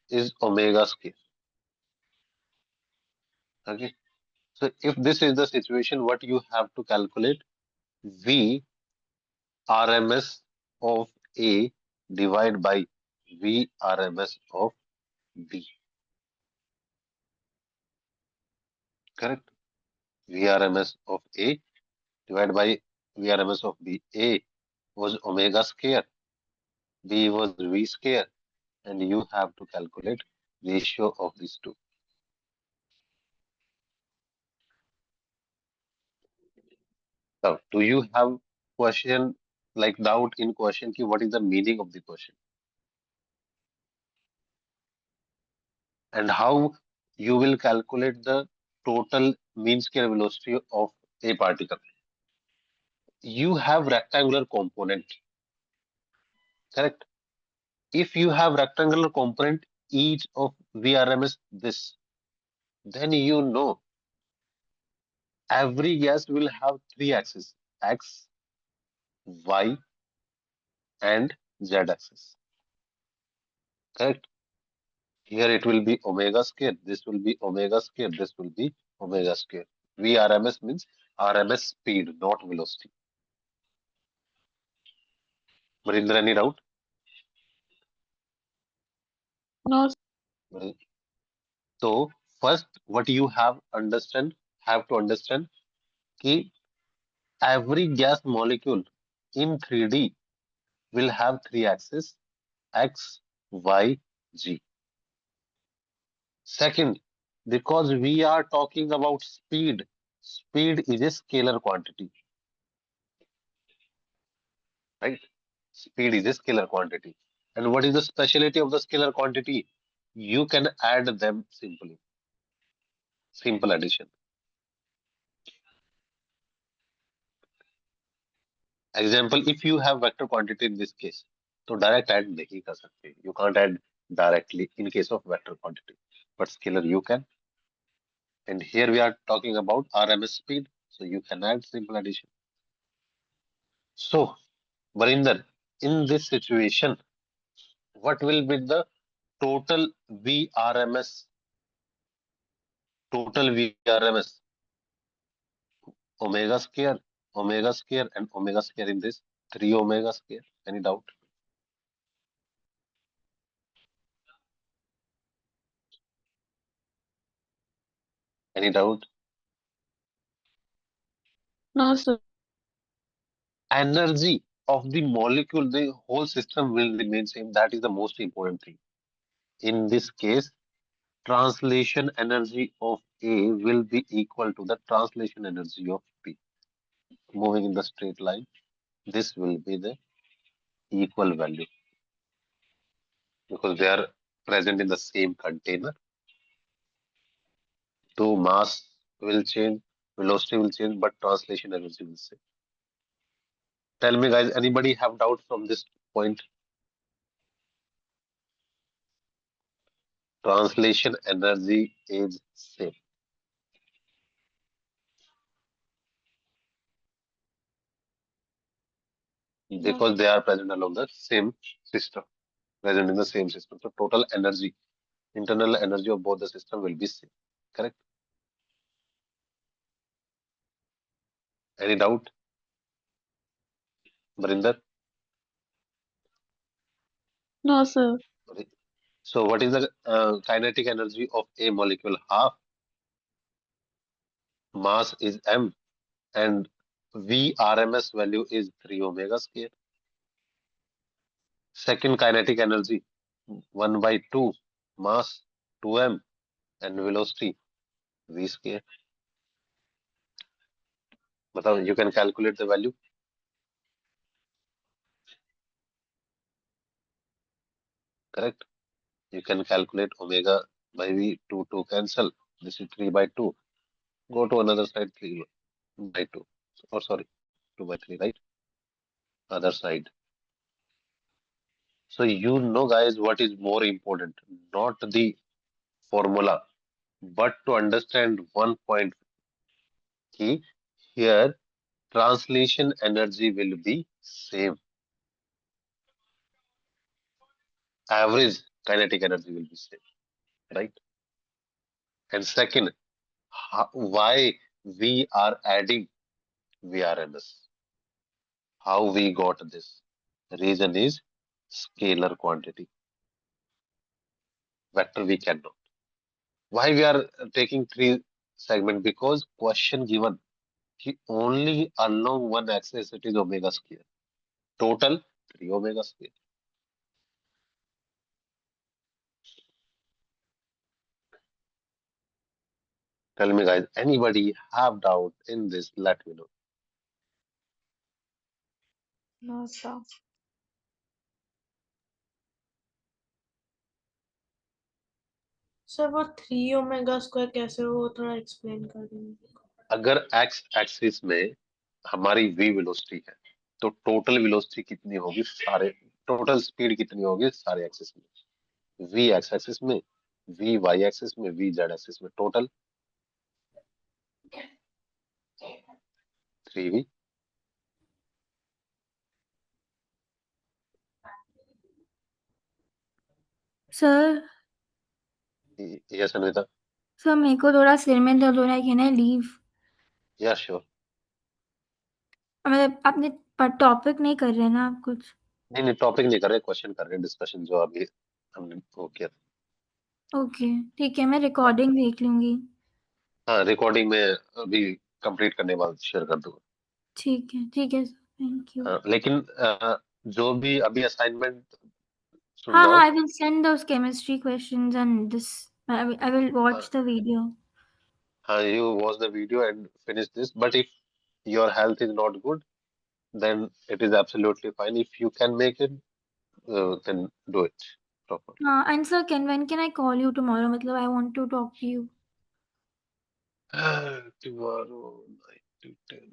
is omega square. Okay. So if this is the situation, what you have to calculate? V RMS of A divided by V RMS of B. Correct? V RMS of A divided by V RMS of B. A was omega square, B was V square, and you have to calculate ratio of these two. Now, do you have question like doubt in question ki what is the meaning of the question and how you will calculate the total mean square velocity of a particle? You have rectangular component, correct? If you have rectangular component each of VRMS this, then you know every gas will have 3 axes. x, y, and z axis. Correct? Here it will be omega square, this will be omega square, this will be omega square. VRMS means RMS speed, not velocity. Marinder, any doubt? No, So first, what you have to understand कि every gas molecule in 3D will have three axes x, y, z. Second, because we are talking about speed, speed is a scalar quantity, right? Speed is a scalar quantity. And what is the speciality of the scalar quantity? You can add them simply. Simple addition. Example, if you have vector quantity in this case, तो direct add नहीं कर सकते. You can't add directly in case of vector quantity. But scalar you can. And here we are talking about RMS speed. So you can add simple addition. So, Barinder, in this situation, what will be the total VRMS? Total VRMS, omega square, and omega square in this 3 omega square. Any doubt? Any doubt? no, sir. Energy of the molecule, the whole system will remain same. That is the most important thing. In this case, translation energy of A will be equal to the translation energy of B. Moving in the straight line, this will be the equal value because they are present in the same container. So mass will change, velocity will change, but translation energy will same. Tell me, guys, anybody have doubt from this point? Translation energy is same. Because they are present along the same system, present in the same system. So total energy, internal energy of both the system will be same. Correct? Any doubt, Barinder? No, sir. So what is the kinetic energy of a molecule? Half. Mass is m, and V RMS value is 3 omega square. Second kinetic energy 1 by 2, mass 2m, and velocity v square. But you can calculate the value. Correct? You can calculate omega by v, 2 cancel. This is 3 by 2. Go to another side, 3 by 2. Or sorry, 2 by 3, right? Other side. So you know, guys, what is more important? Not the formula, but to understand one point key here, translation energy will be same. Average kinetic energy will be same, right? And second, why we are adding VRMS? How we got this? The reason is scalar quantity. Vector we cannot. Why we are taking three segment? Because question given only along one axis it is omega square. Total 3 omega square. Tell me, guys, anybody have doubt in this? Let me know. No, sir. Sir वो 3 omega square कैसे हो, वो थोड़ा explain कर देंगे? अगर x axis में हमारी v वेलोसिटी है तो टोटल वेलोसिटी कितनी होगी? सारे टोटल स्पीड कितनी होगी सारे एक्सिस में? v x एक्सिस में, v y एक्सिस में, v z एक्सिस में, total 3v sir yes Anita, sir मेरे को थोड़ा सिर में दर्द हो रहा है, कैन आई लीव? या श्योर। मतलब आपने टॉपिक नहीं कर रहे ना आप कुछ? नहीं नहीं, टॉपिक नहीं कर रहे, क्वेश्चन कर रहे हैं, डिस्कशन जो अभी हमने वो किया। ओके ठीक है, मैं रिकॉर्डिंग देख लूंगी। हाँ, रिकॉर्डिंग में अभी कंप्लीट करने के बाद शेयर कर दूंगा। ठीक है सर, थैंक यू। हाँ, लेकिन जो भी अभी असाइनमेंट सुन हाँ जाओ। I will send those chemistry questions and this, I will हाँ वॉच द वीडियो। हाँ, you watch the video and finish this, but if your health is not good, then it is absolutely fine. If you can make it, then do it properly. हाँ and sir can when can I call you tomorrow, मतलब I want to talk to you. Tomorrow 9 to 10.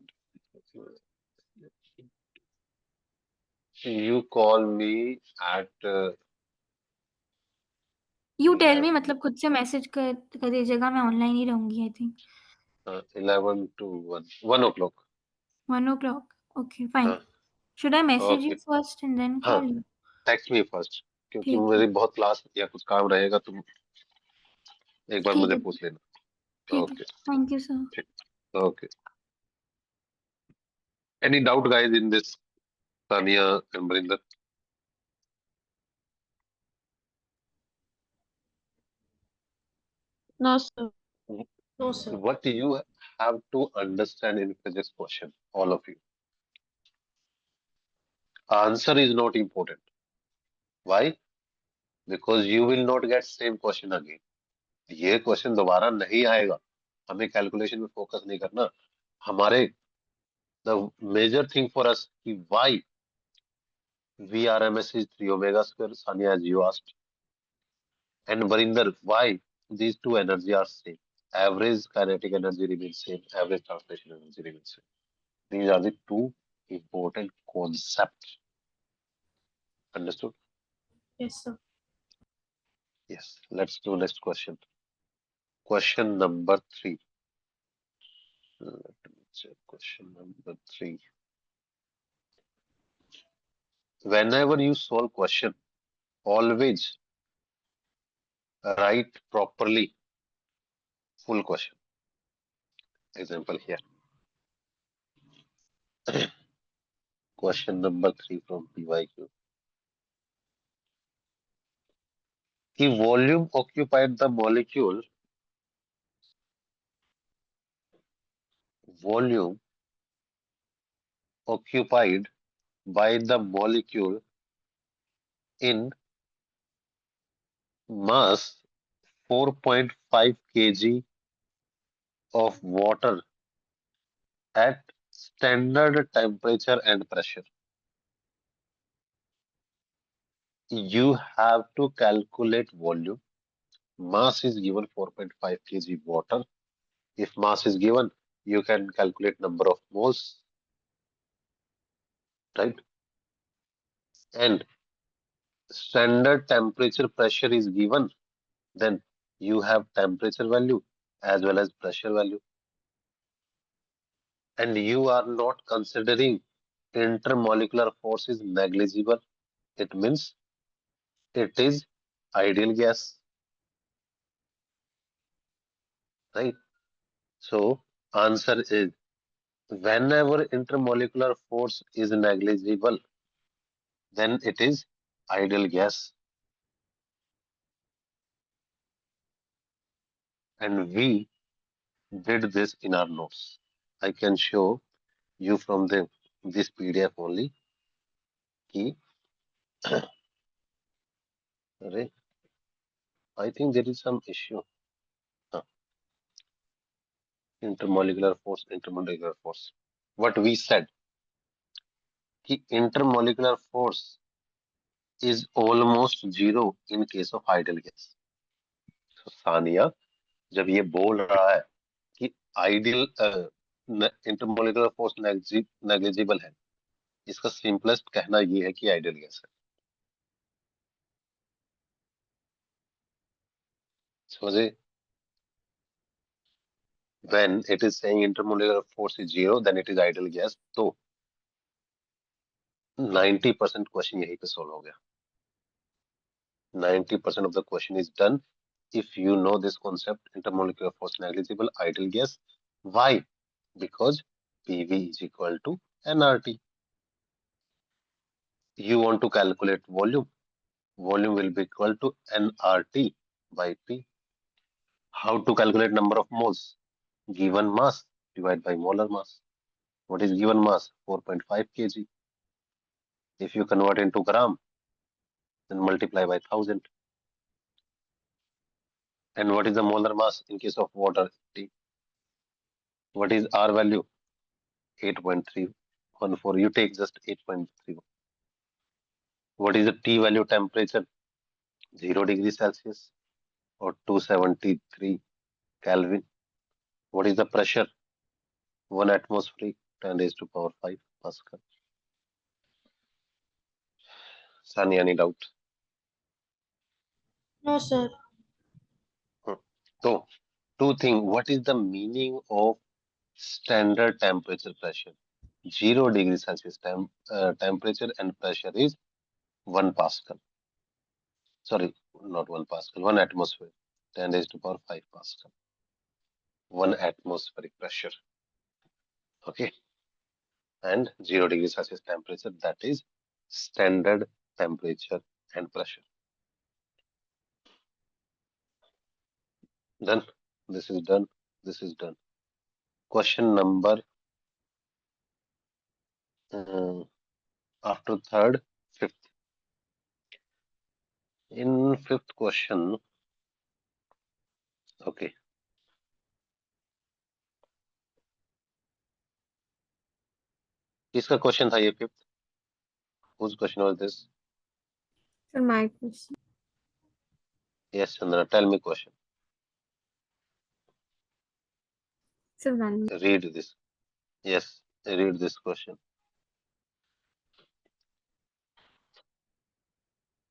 You call me at you tell me, 11, मतलब खुद से message कर दीजिएगा, मैं online ही रहूंगी I think. 11 to 1 o'clock. 1 o'clock, okay fine. हाँ, should I message you okay. First and then हाँ, call you? Text me first, क्योंकि ठीक है मेरी बहुत क्लास या कुछ काम रहेगा, तुम एक बार ठीक मुझे है पूछ लेना। ठीक है, ओके, थैंक यू सर। ठीक, okay. Any doubt, guys, in this, Tania and Brinda? No, sir. No sir. What you have to understand in physics question, all of you. Answer is not important. Why? Because you will not get same question again. ये question दोबारा नहीं आएगा, हमें calculation में focus नहीं करना। हमारे the major thing for us कि why VRMS is 3 omega square, Sania, as you asked, and Barinder, why these two energy are same? Average kinetic energy remains same, average translation energy remains same. These are the two important concepts. Understood? Yes sir. Yes. Let's do next question. Question number 3. Let me check question number 3. Whenever you solve question, always write properly full question. Example here. Question number 3 from PYQ. The volume occupied the molecule, volume occupied by the molecule in mass 4.5 kg of water at standard temperature and pressure. You have to calculate volume. Mass is given 4.5 kg water. If mass is given, you can calculate number of moles, right? And standard temperature pressure is given, then you have temperature value as well as pressure value. And you are not considering intermolecular force is negligible. It means it is ideal gas, right? So answer is whenever intermolecular force is negligible, then it is ideal gas. And we did this in our notes. I can show you from this PDF only. कि, अरे, I think there is some issue. Intermolecular force. What we said, कि intermolecular force is almost zero in case of ideal gas. So Sania जब ये बोल रहा है कि ideal intermolecular force negligible है, इसका सिंपलेस्ट कहना ये है कि आइडियल गैस है। समझे? When it is saying intermolecular force is zero, then it is ideal gas. तो 90% क्वेश्चन यहीं पे सोल्व हो गया। 90% of the question is done if you know this concept, intermolecular force negligible, ideal gas. Why? Because PV is equal to nRT. You want to calculate volume. Volume will be equal to nRT by P. How to calculate number of moles? Given mass divided by molar mass. What is given mass? 4.5 kg. If you convert into gram, then multiply by 1000. And what is the molar mass in case of water? T. What is R value? 8.314. You take just 8.3. What is the T value temperature? 0 degrees Celsius or 273 Kelvin. What is the pressure? 1 atmosphere, 10 raised to power 5 Pascal. Sani, any doubt? No, sir. So, two things. What is the meaning of standard temperature pressure? 0 degrees Celsius temperature and pressure is 1 Pascal. Sorry, not 1 Pascal, 1 atmosphere, 10 raised to power 5 Pascal. 1 atmospheric pressure. Okay. And 0 degrees Celsius temperature, that is standard temperature and pressure. Done. This is done. This is done. Question number after third, fifth. In fifth question, okay. किसका question था ये fifth? Whose question was this? Sir, my question. Yes, Chandra, tell me question. Sir, one. Read this. Yes, read this question.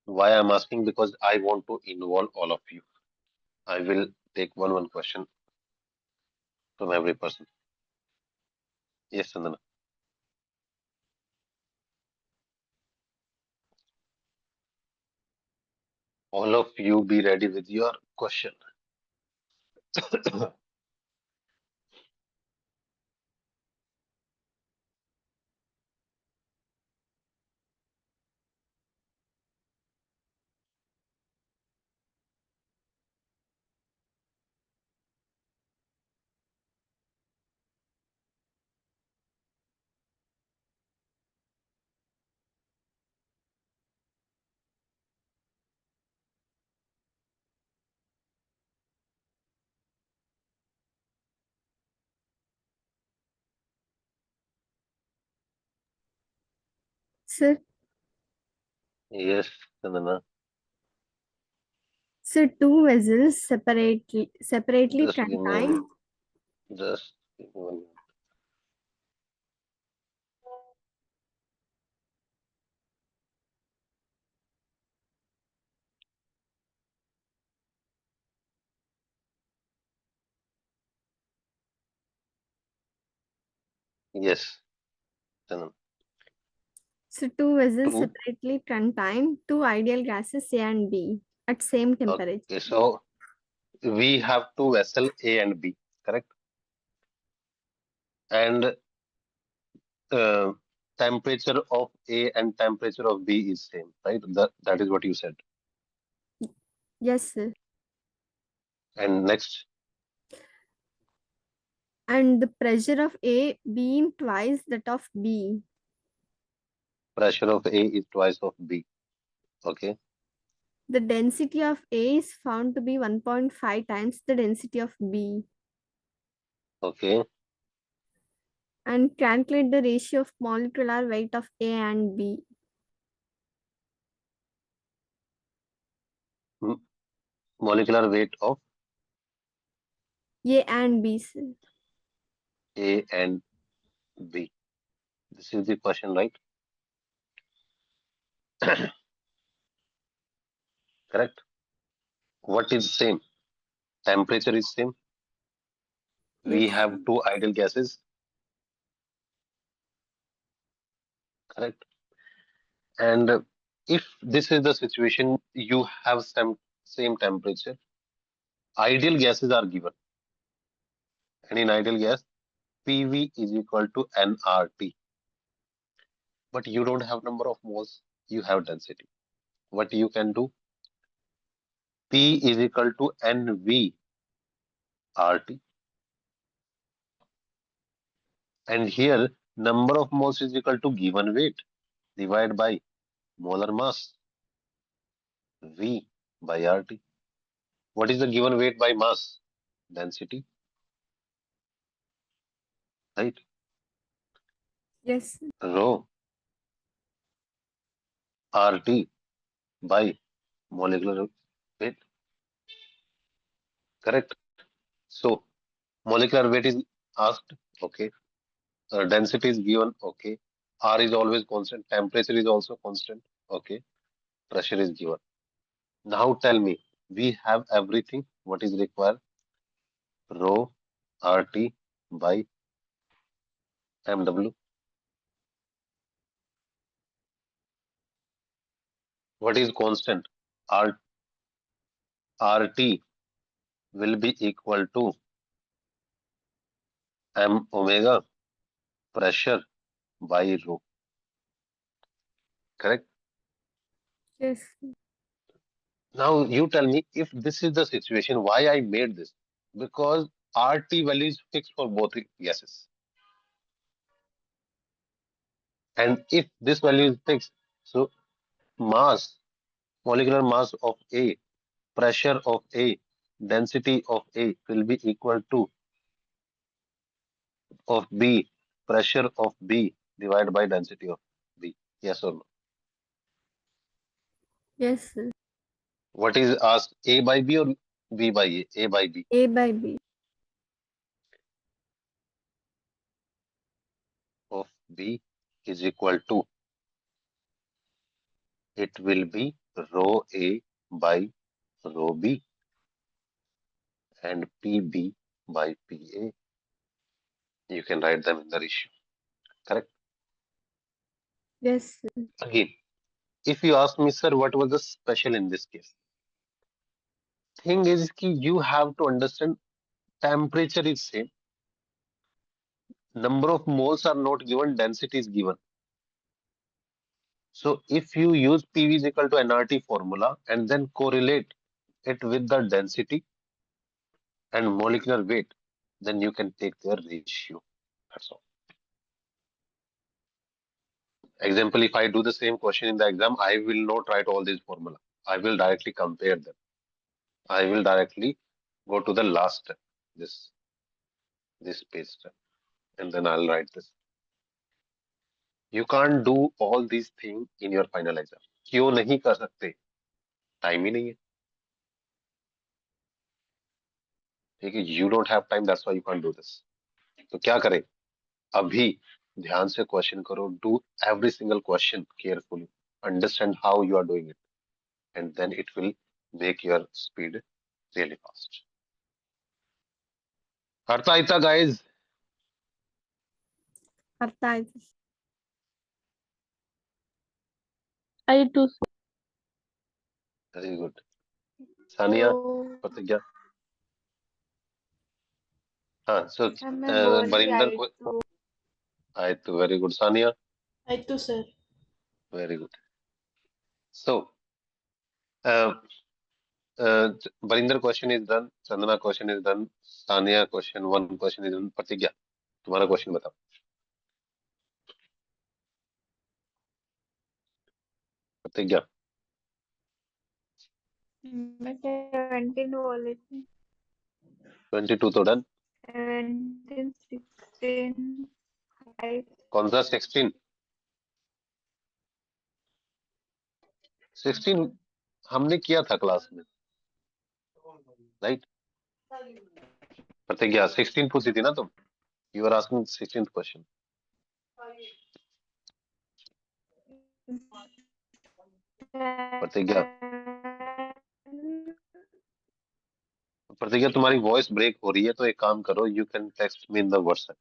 Why I'm asking? Because I want to involve all of you. I will take one question from every person. Yes, Chandra. All of you be ready with your question. Sir, Yes, Chandra. sir, two vessels separately Just give me a contain. minute. Just give me 1 minute. Yes, Chandra. So two vessels Two. separately contain two ideal gases A and B at same temperature. Okay, so we have two vessel A and B, correct? And uh, temperature of A and temperature of B is same, right? That is what you said. Yes, sir. And next, And the pressure of A being twice that of B. pressure of A is twice of B. Okay. The density of A is found to be 1.5 times the density of B. Okay. And calculate the ratio of molecular weight of A and B. Molecular weight of A and B, sir. A and B. This is the question, right? Correct. What is same? Temperature is same. We Yes. have two ideal gases. Correct. And if this is the situation, you have same temperature, ideal gases are given, and in ideal gas, PV is equal to nRT. But you don't have number of moles, you have density. What you can do? P is equal to NV RT, and here number of moles is equal to given weight divided by molar mass V by RT. What is the given weight by mass? Density, right? Yes. Rho RT by molecular weight, correct? So molecular weight is asked, okay. Density is given, okay. R is always constant. Temperature is also constant, okay. Pressure is given. Now tell me, we have everything. What is required? Rho RT by MW. What is constant? R RT will be equal to M omega pressure by rho. Correct? Yes. Now you tell me, if this is the situation, why I made this? Because RT value is fixed for both gases. And if this value is fixed, so mass, molecular mass of A, pressure of A, density of A will be equal to of B, pressure of B divided by density of B. Yes or no? Yes, sir. What is asked, A by B or B by A? A by B. A by B. Of B is equal to, it will be rho A by rho B and PB by PA. You can write them in the ratio. Correct? Yes, sir. Again, if you ask me, sir, what was the special in this case? Thing is ki you have to understand temperature is same, number of moles are not given, density is given. So if you use PV is equal to nRT formula and then correlate it with the density and molecular weight, then you can take their ratio. That's all. Example, if I do the same question in the exam, I will not write all these formula. I will directly compare them. I will directly go to the last step, this page step, and then I'll write this. You can't do all these things in your final exam. क्यों नहीं कर सकते? Time ही नहीं है. ठीक है, you don't have time, that's why you can't do this. तो क्या करें? अभी ध्यान से क्वेश्चन करो. Do every single question carefully. Understand how you are doing it, and then it will make your speed really fast. Artha aita, guys. Earth आಯ್ತು. I too. Very good. Sania, Pratigya. हाँ, so Barinder को आयतु. Very good. Sania. ಆಯ್ತು sir. Very good. So Barinder question is done. Chandana question is done. Sania question, one question is done. Pratigya, तुम्हारा question बताओ. प्रतिज्ञा. मैं 17 बोली थी. 22 तो डन. 17, 16, 5. कौन सा 16? 16 हमने किया था क्लास में, राइट? प्रतिज्ञा 16 पूछी थी ना तुम. You are asking 16th question. Pratigya, Pratigya तुम्हारी वॉइस ब्रेक हो रही है, तो एक काम करो, you can text me in the WhatsApp.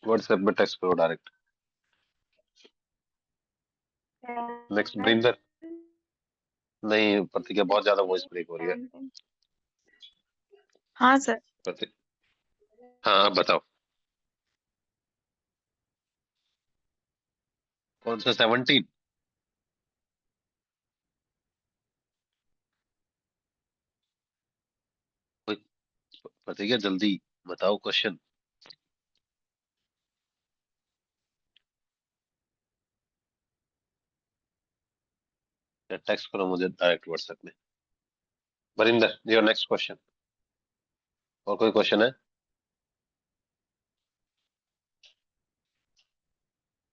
WhatsApp में टेक्स्ट करो डायरेक्ट. नेक्स्ट बरिंदर। नहीं प्रतिज्ञा, बहुत ज्यादा वॉइस ब्रेक हो रही है। हाँ सर। हाँ आप बताओ कौन सा 17? प्रतिज्ञा जल्दी बताओ क्वेश्चन। टेक्स्ट करो मुझे डायरेक्ट व्हाट्सएप में। Barinder your next question. और कोई क्वेश्चन है?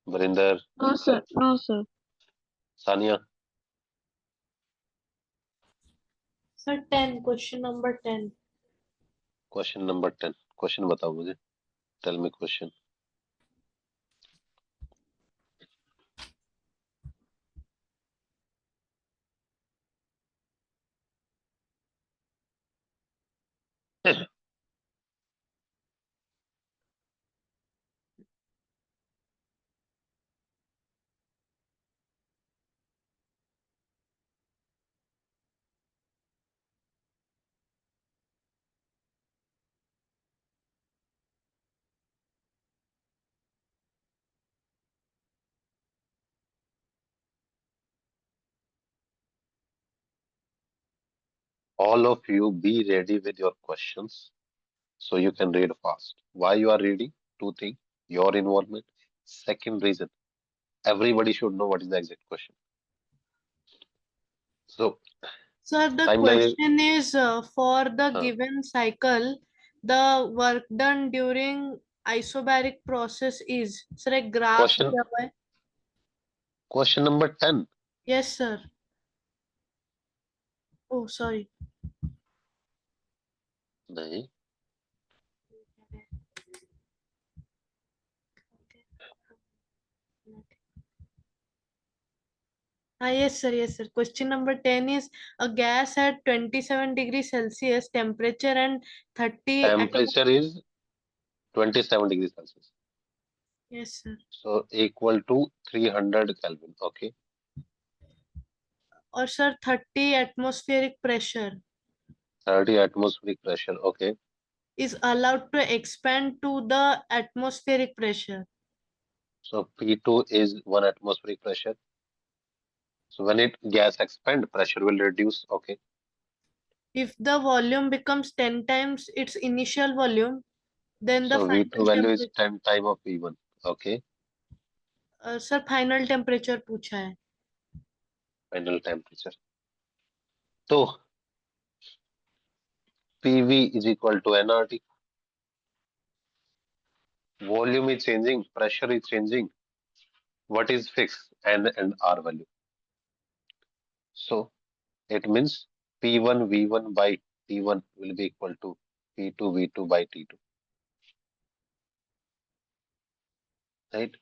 Barinder, no sir, no sir. Sania, sir 10, question number 10। Question number 10। Question बताओ मुझे। Tell me question. All of you be ready with your questions so you can read fast. Why you are reading? Two things: your involvement. Second reason, everybody should know what is the exact question. So Sir, the timeline. question is for the हाँ, given cycle, the work done during isobaric process is. Sir, एक graph question दिया हुआ है. question number 10. Yes, sir. Oh, sorry. नहीं, Yes, sir. Yes, sir. Question number 10 is a gas at 27 degrees Celsius temperature and 30. temperature is 27 degrees Celsius. Yes, sir. So equal to 300 Kelvin. Okay. Or sir, 30 atmospheric pressure 30 atmospheric pressure. Okay. is allowed to expand to the atmospheric pressure. So P2 is 1 atmospheric pressure. So when it gas expand, pressure will reduce. Okay. If the volume becomes 10 times its initial volume, then the So V2 final value is temperature. 10 time of V1. Okay. Sir, final temperature पूछा है. Final temperature. So PV is equal to nRT. Volume is changing, pressure is changing. What is fixed? N and R value. So it means P1 V1 by T1 will be equal to P2 V2 by T2. Right?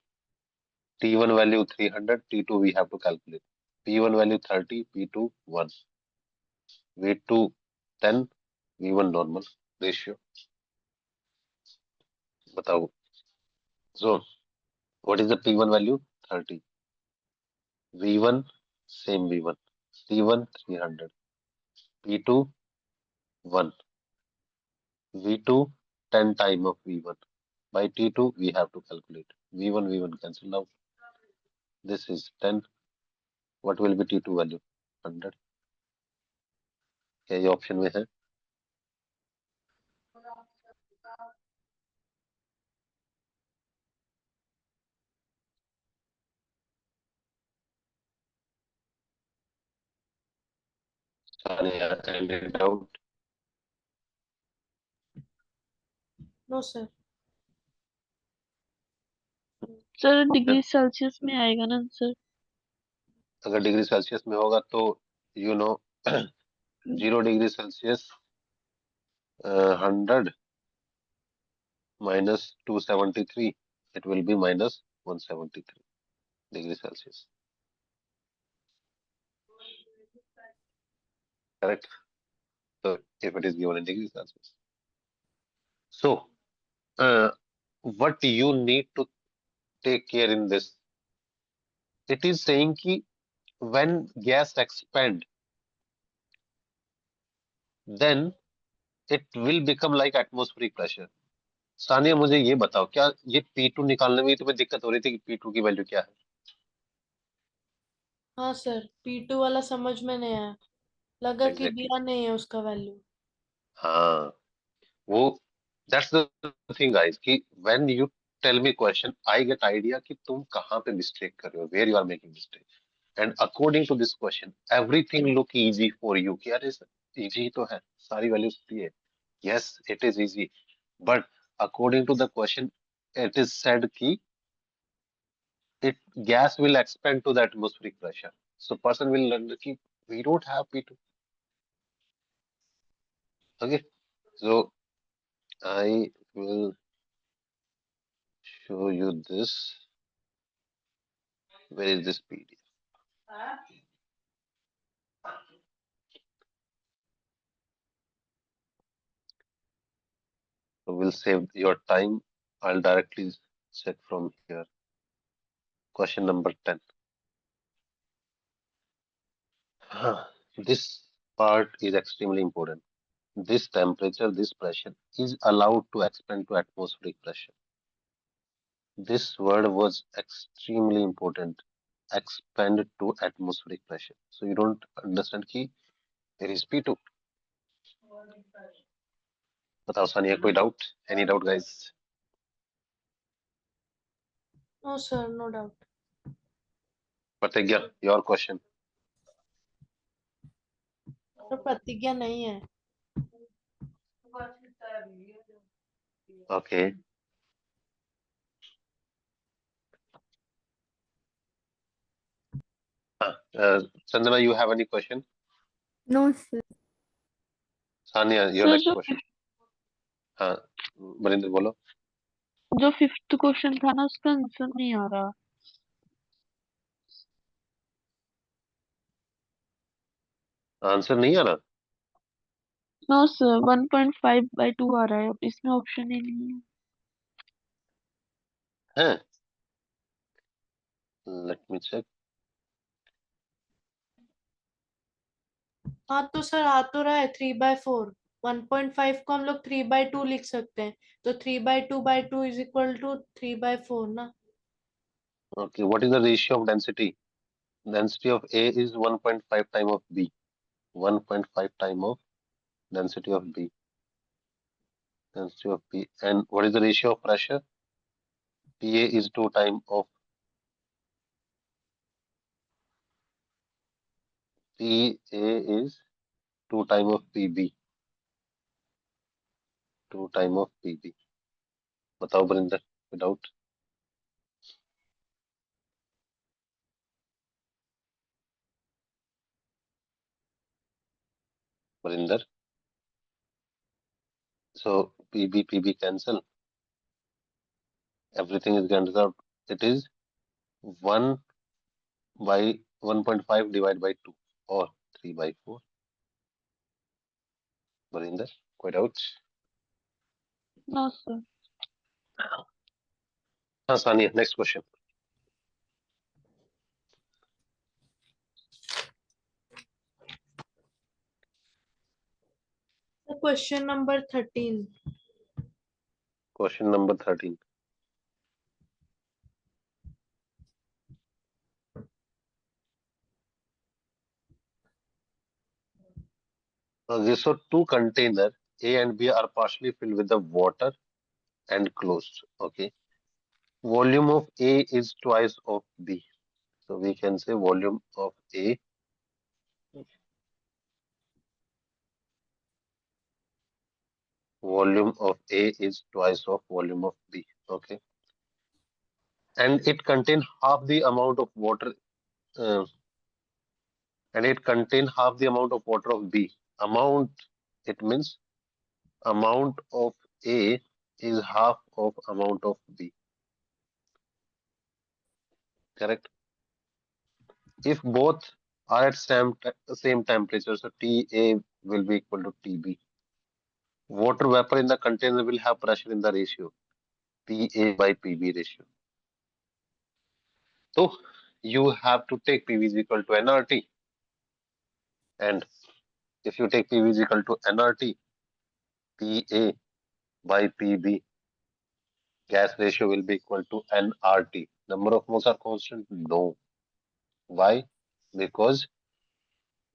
T1 value 300, T2 we have to calculate. P1 value 30, P2 1. V2 10, V1 normal ratio. बताओ. So what is the P1 value? 30. V1 same V1. T1 300. P2 1. V2 10 time of V1. By T2 we have to calculate. V1 V1 cancel out. This is 10. What will be T2 value? 100. क्या ये option में है? Any doubt? No, sir. Sir degree Celsius में आएगा ना sir? अगर degree Celsius में होगा तो you know 0 degree Celsius 100 minus 273, it will be minus 173 degree Celsius. Correct? So if it is given in degree Celsius. So what you need to take care in this, it is saying कि when gas expand, then it will become like atmospheric pressure. Sania मुझे ये बताओ, क्या ये P2 निकालने में तुम्हें दिक्कत हो रही थी कि P2 की वैल्यू क्या है? हाँ सर, P2 वाला समझ में नहीं आया, लगा कि एग्जैक्टली दिया नहीं है उसका वैल्यू। हाँ, वो दैट्स द थिंग गाइस कि when you tell me question I get idea कि तुम कहाँ पे मिस्टेक कर रहे हो, where you are making mistake, and according to this question everything look easy for you कि अरे इजी तो है, सारी वैल्यूज दी है, yes it is easy, but according to the question it is said कि it gas will expand to the atmospheric pressure, so person will learn कि we don't have P2. Okay, so I will show you this. Where is this PDF? So we'll save your time. I'll directly check from here. Question number 10. This part is extremely important. This temperature, this pressure is allowed to expand to atmospheric pressure. This word was extremely important. Expand to atmospheric pressure. So you don't understand कि there is P2. बताओ सानिया, कोई doubt? Any doubt, guys? No sir, no doubt. Pratigya, your question. तो प्रतिज्ञा नहीं है। Okay. Chandana, you have any question? No, sir. Sania, your sir next question. हाँ, मरिंदर बोलो. जो 5th क्वेश्चन था ना उसका आंसर नहीं आ रहा। आंसर नहीं आ रहा? नो सर, 1.5/2 आ रहा है, अब इसमें ऑप्शन ही नहीं है। है? Let me check. हाँ तो सर आ तो रहा है 3/4। 1.5 को हम लोग 3/2 लिख सकते हैं, तो 3/2/2 इज इक्वल टू 3/4 ना। Okay, what is the ratio of density? Density of A is 1.5 time of B. 1.5 time of density of B. Density of B. And what is the ratio of pressure? PA is 2 time of PA is 2 time of PB. 2 time of PB. बताओ Barinder, without Barinder. So PB cancel. Everything is cancelled out. It is 1 by 1.5 divided by 2 or 3/4. Barinder, quite out. No sir. हाँ Sania, next question. Question number 13। Question number 13. Okay, so two containers A and B are partially filled with the water and closed. Okay, volume of A is twice of B. So we can say volume of A is twice of volume of B. Okay, and it contains half the amount of water. Uh, and it contains half the amount of water of B. Amount, it means amount of A is half of amount of B. Correct? If both are at same temperature, so TA will be equal to TB. Water vapor in the container will have pressure in the ratio PA by PB ratio. तो you have to take PV is equal to nRT. And if you take PV is equal to nRT, PA by PB, gas ratio will be equal to nRT. Number of moles are constant? No. Why? Because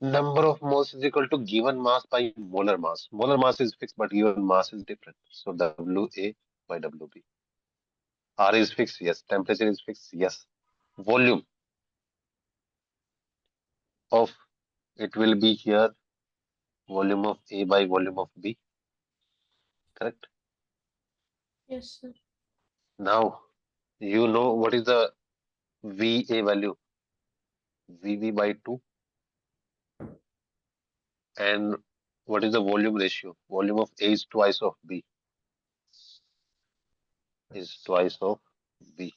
number of moles is equal to given mass by molar mass. Molar mass is fixed, but given mass is different. So WA by WB. R is fixed, yes. Temperature is fixed, yes. Volume of it will be here volume of A by volume of B. Correct? Yes, sir. Now you know what is the VA value? VB by 2. And what is the volume ratio? Volume of A is twice of B. Is twice of B.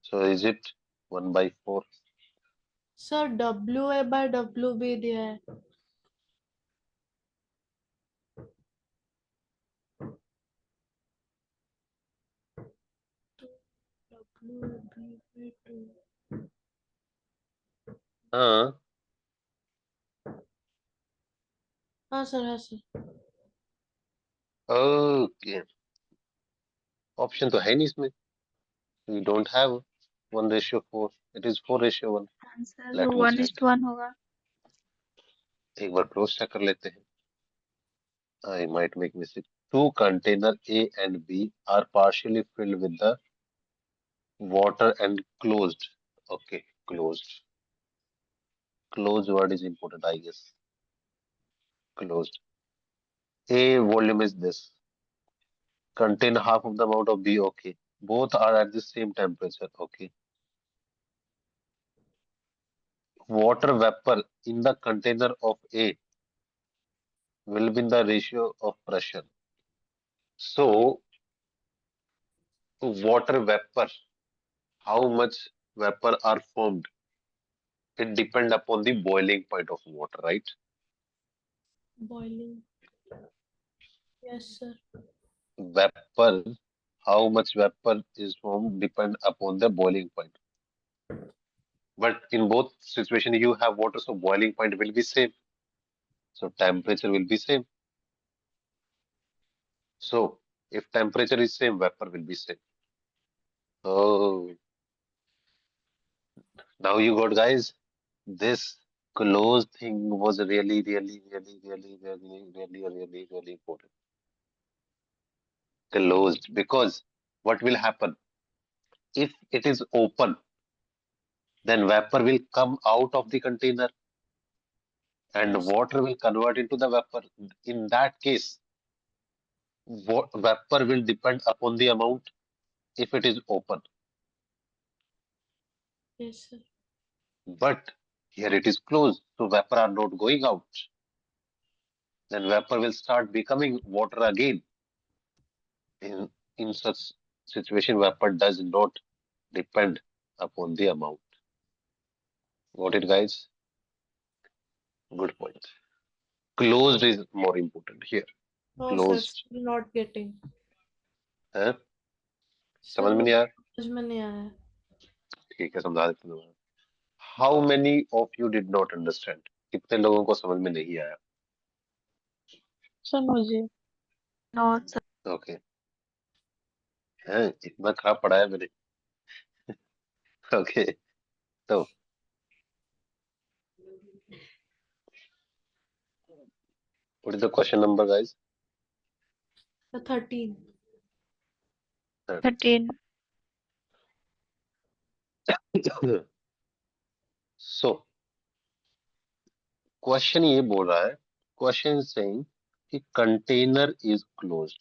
So is it 1 by 4? Sir WA by WB दिया है. WB by 2. हाँ हाँ sir. Okay option तो है नहीं इसमें. We don't have 1:4. It is 4:1. Answer Let me check. 1:1 होगा. एक बार क्रॉस चेक कर लेते हैं. I might make mistake. Two container A and B are partially filled with the water and closed. Okay, closed. Closed word is important, I guess. Closed. A volume is this. Contain half of the amount of B. Okay. Both are at the same temperature. Okay. Water vapor in the container of A will be in the ratio of pressure. So, water vapor, how much vapor are formed? It depends upon the boiling point of water, right? Boiling. Yes, sir. Vapor, how much vapor is formed depend upon the boiling point. But in both situations, you have water, so boiling point will be same. So temperature will be same. So if temperature is same, vapor will be same. Oh, now you got guys. This closed thing was really important. Closed because what will happen if it is open? Then vapor will come out of the container and Yes. water will convert into the vapor. In that case, vapor will depend upon the amount if it is open. Yes, sir. But here it is closed, so vapor are not going out. Then vapor will start becoming water again. In such situation, vapor does not depend upon the amount. Got it, guys? Good point. Closed is more important here. Oh, sir, Closed. still not getting. है? Sir, समझ में नहीं आया? समझ में नहीं आया. ठीक है, समझा देता हूँ. How many of you did not understand? कितने लोगों को समझ में नहीं आया? सर मुझे. No, sir. Okay. हैं? इतना खराब पढ़ा है मैंने. Okay. So, what is the question number, guys? 13. 13. So, question ये बोल रहा है. Question is saying कि container is closed.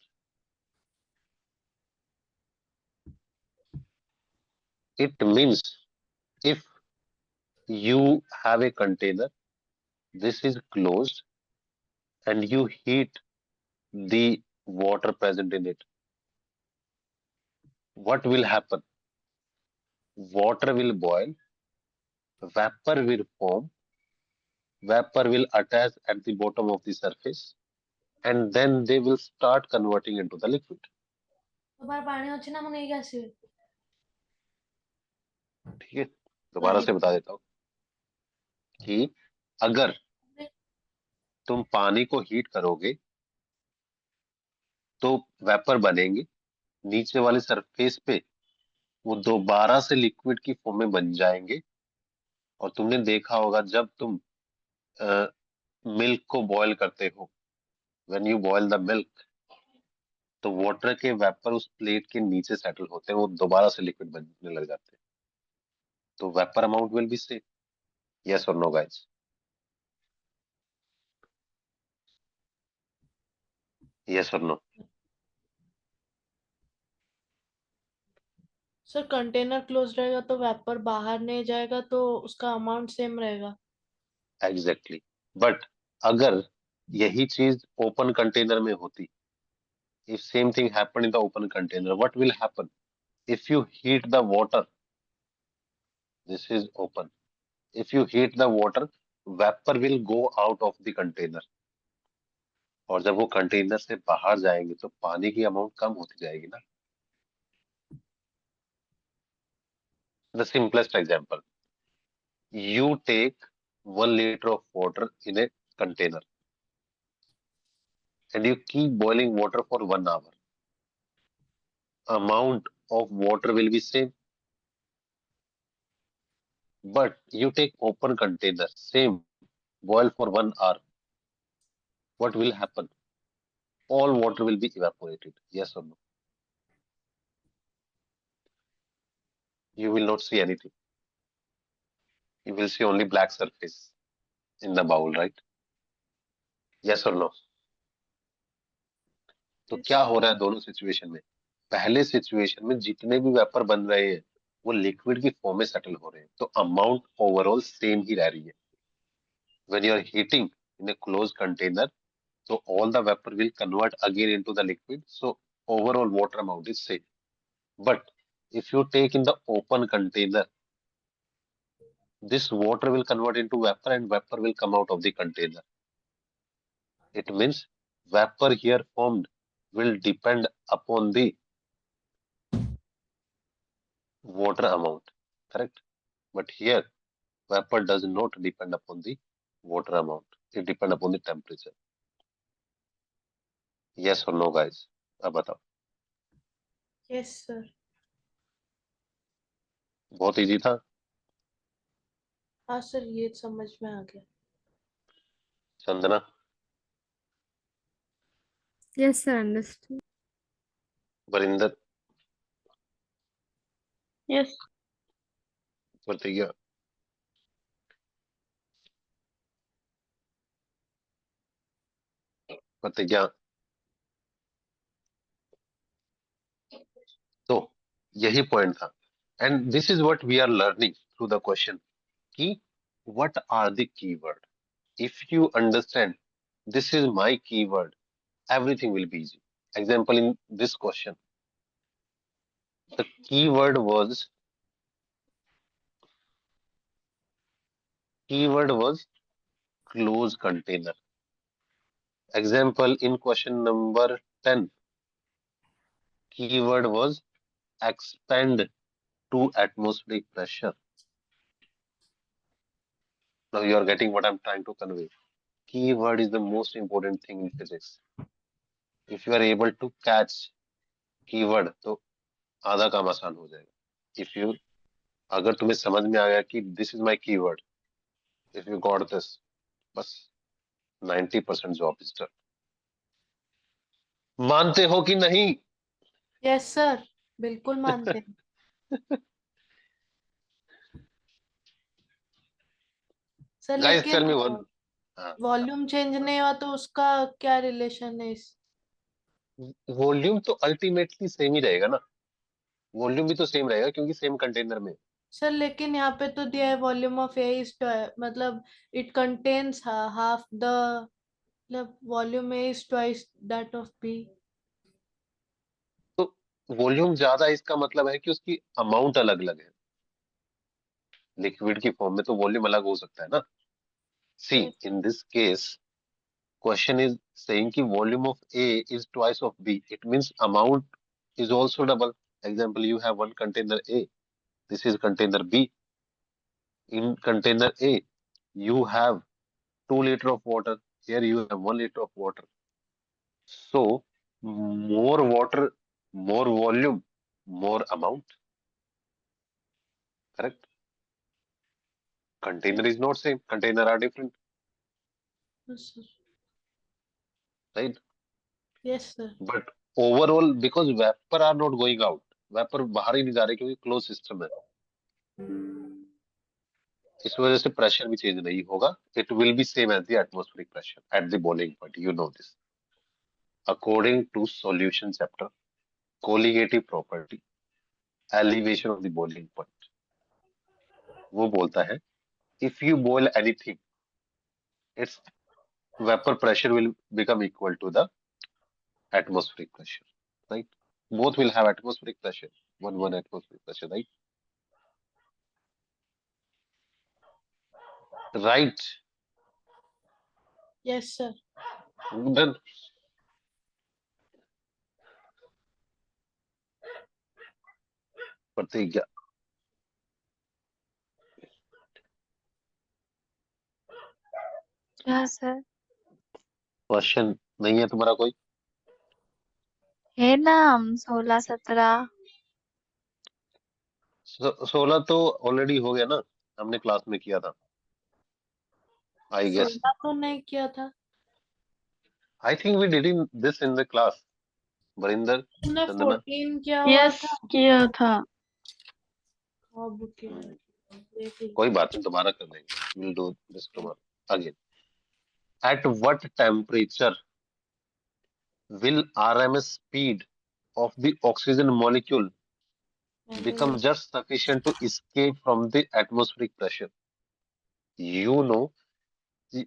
It means if you have a container, this is closed, and you heat the water present in it. What will happen? Water will boil, vapor will form, vapor will attach at the bottom of the surface, and then they will start converting into the liquid. तो बार पानी अच्छे ना मंगाई कैसे? ठीक है, दोबारा से बता देता हूँ कि अगर तुम पानी को हीट करोगे तो वेपर बनेंगे, नीचे वाली सरफेस पे वो दोबारा से लिक्विड की फॉर्म में बन जाएंगे। और तुमने देखा होगा जब तुम मिल्क को बॉयल करते हो, when you boil the milk, तो वाटर के वेपर उस प्लेट के नीचे सेटल होते हैं, वो दोबारा से लिक्विड बनने लग जाते हैं। तो vapour amount will be same. Yes और नो गाइस? यस और नो? सर कंटेनर क्लोज रहेगा तो वेपर बाहर नहीं जाएगा, तो उसका अमाउंट सेम रहेगा। एग्जैक्टली। बट अगर यही चीज ओपन कंटेनर में होती, if same thing happened in the open container, what will happen? If you heat the water, this is open, if you heat the water, vapor will go out of the container, और जब वो container से बाहर जाएंगे तो पानी की amount कम होती जाएगी ना। The simplest example, you take 1 liter of water in a container and you keep boiling water for 1 hour. Amount of water will be same, but you take open container, same, boil for 1 hour. What will happen? All water will be evaporated. Yes or no? You will not see anything. You will see only black surface in the bowl, right? Yes or no? तो क्या हो रहा है दोनों situation में? पहले situation में जितने भी वेपर बन रहे हैं वो लिक्विड की फॉर्म में सेटल हो रहे हैं, तो अमाउंट ओवरऑल सेम ही रह रही है। When you are heating in a closed container, so all the vapor will convert again into the liquid, so overall water amount is same. But if you take in the open container, this water will convert into vapor and vapor will come out of the container. It means vapor here formed will depend upon the water amount, correct? But here vapor does not depend upon the water amount. It depend upon the temperature. Yes or no, guys? अब बताओ। Yes sir. बहुत easy था। हाँ sir, ये समझ में आ गया। Chandana? Yes, sir, understood. Varinder? Yes. Pratigya? Pratigya? तो यही पॉइंट था, and this is what we are learning through the question कि what are the keyword. If you understand this is my keyword, everything will be easy. Example in this question, the keyword was closed container. Example in question number 10, keyword was expand to atmospheric pressure. Now you are getting what I'm trying to convey. Keyword is the most important thing in physics. If you are able to catch keyword, तो आधा काम आसान हो जाएगा। If you, अगर तुम्हें समझ में आ गया कि this is my keyword, if you got this, बस 90% जॉब इज डन। मानते हो कि नहीं? यस सर, बिल्कुल मानते हैं। सर गाइस टेल लेकिन मी वन। हाँ, वॉल्यूम चेंज नहीं हुआ तो उसका क्या रिलेशन है इस? वॉल्यूम तो अल्टीमेटली सेम ही रहेगा ना, वॉल्यूम भी तो सेम रहेगा क्योंकि सेम कंटेनर में। सर लेकिन यहाँ पे तो दिया है वॉल्यूम ऑफ ए इज, मतलब इट कंटेन्स हाफ द, मतलब volume A is twice that of B. तो वॉल्यूम ज्यादा है, इसका मतलब है कि उसकी अमाउंट अलग अलग है। लिक्विड की फॉर्म में तो वॉल्यूम अलग हो सकता है ना। See in this case question is saying कि volume of A is twice of B, it means amount is also double. Example, you have one container A This is container B. In container A, you have 2 liters of water. Here you have 1 liter of water. So more water, more volume, more amount. Correct? Container is not same. Container are different, Yes, sir. right? Yes, sir. But overall, because vapor are not going out, vapor बाहर ही नहीं जा रहे क्योंकि close system है, इस वजह से pressure भी चेंज नहीं होगा. It will be same as the atmospheric pressure at the boiling point. You know this. According to solution chapter, colligative property, elevation of the boiling point. वो बोलता है, if you boil anything, its vapor pressure will become equal to the atmospheric pressure, right? Both will have atmospheric pressure, one atmospheric pressure, right? Right. Yes, sir. Then प्रतिज्ञा. क्या sir? Question नहीं है तुम्हारा कोई? है ना, 16-17। 16 तो ऑलरेडी हो गया ना, हमने क्लास में किया था. आई गेस, 16 तो नहीं किया था. I think we did in this in the class. Varinder, हमने चंदना, 14 किया हुआ यस था. किया था. अब किया. देख लीजिए. कोई बात नहीं, दोबारा कर लेंगे. Will do this tomorrow again. At what temperature will RMS speed of the oxygen molecule become just sufficient to escape from the atmospheric pressure? You know,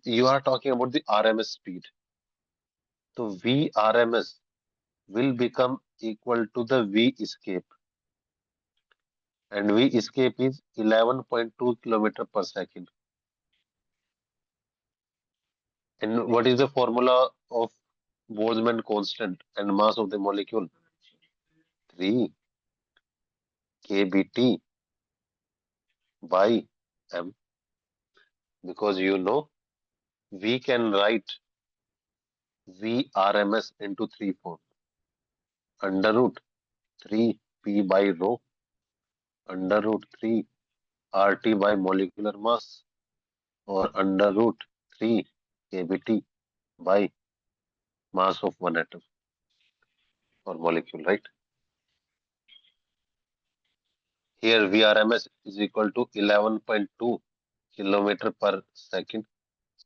you are talking about the RMS speed. So VRMS will become equal to the V escape, and V escape is 11.2 kilometer per second. And what is the formula of Boltzmann constant and mass of the molecule? 3 kBt by m. Because you know, we can write VRMS into 3 forms: under root 3 P by rho, under root 3 RT by molecular mass, or under root 3 kBt by mass of one atom or molecule, right? Here VRMS is equal to 11.2 kilometer per second.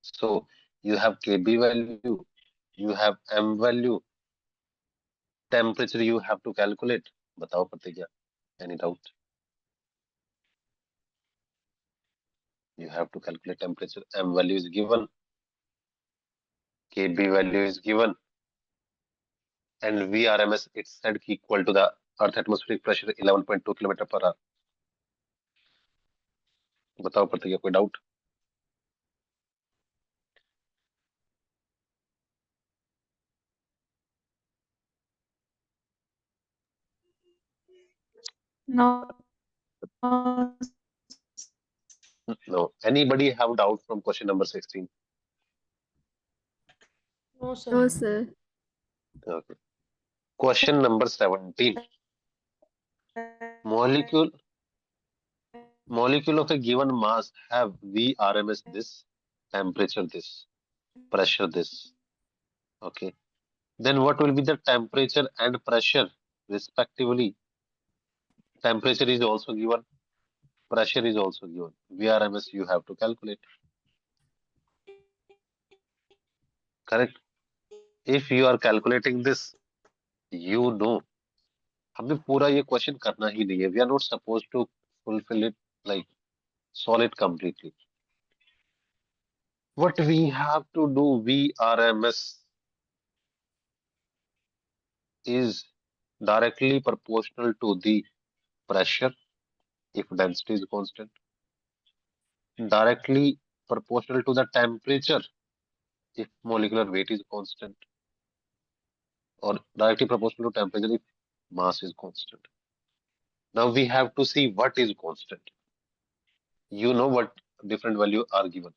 So you have kb value, you have m value, temperature you have to calculate. बताओ प्रतिज्ञा, any doubt? You have to calculate temperature. M value is given, kb value is given, and VRMS it's said equal to the Earth atmospheric pressure 11.2 km per hour. बताओ प्रतिज्ञा, कोई doubt? No. No. Anybody have doubt from question number 16? No, sir. No, sir. Okay. Question number 17. Molecule of a given mass have VRMS this, temperature this, pressure this. Okay. Then what will be the temperature and pressure respectively? Temperature is also given, pressure is also given. VRMS you have to calculate. Correct? If you are calculating this, you know, हमें पूरा ये question करना ही नहीं है. We are not supposed to fulfill it, like solve it completely. What we have to do, VRMS is directly proportional to the pressure if density is constant, directly proportional to the temperature if molecular weight is constant, or directly proportional to temperature if mass is constant. Now we have to see what is constant. You know what different value are given.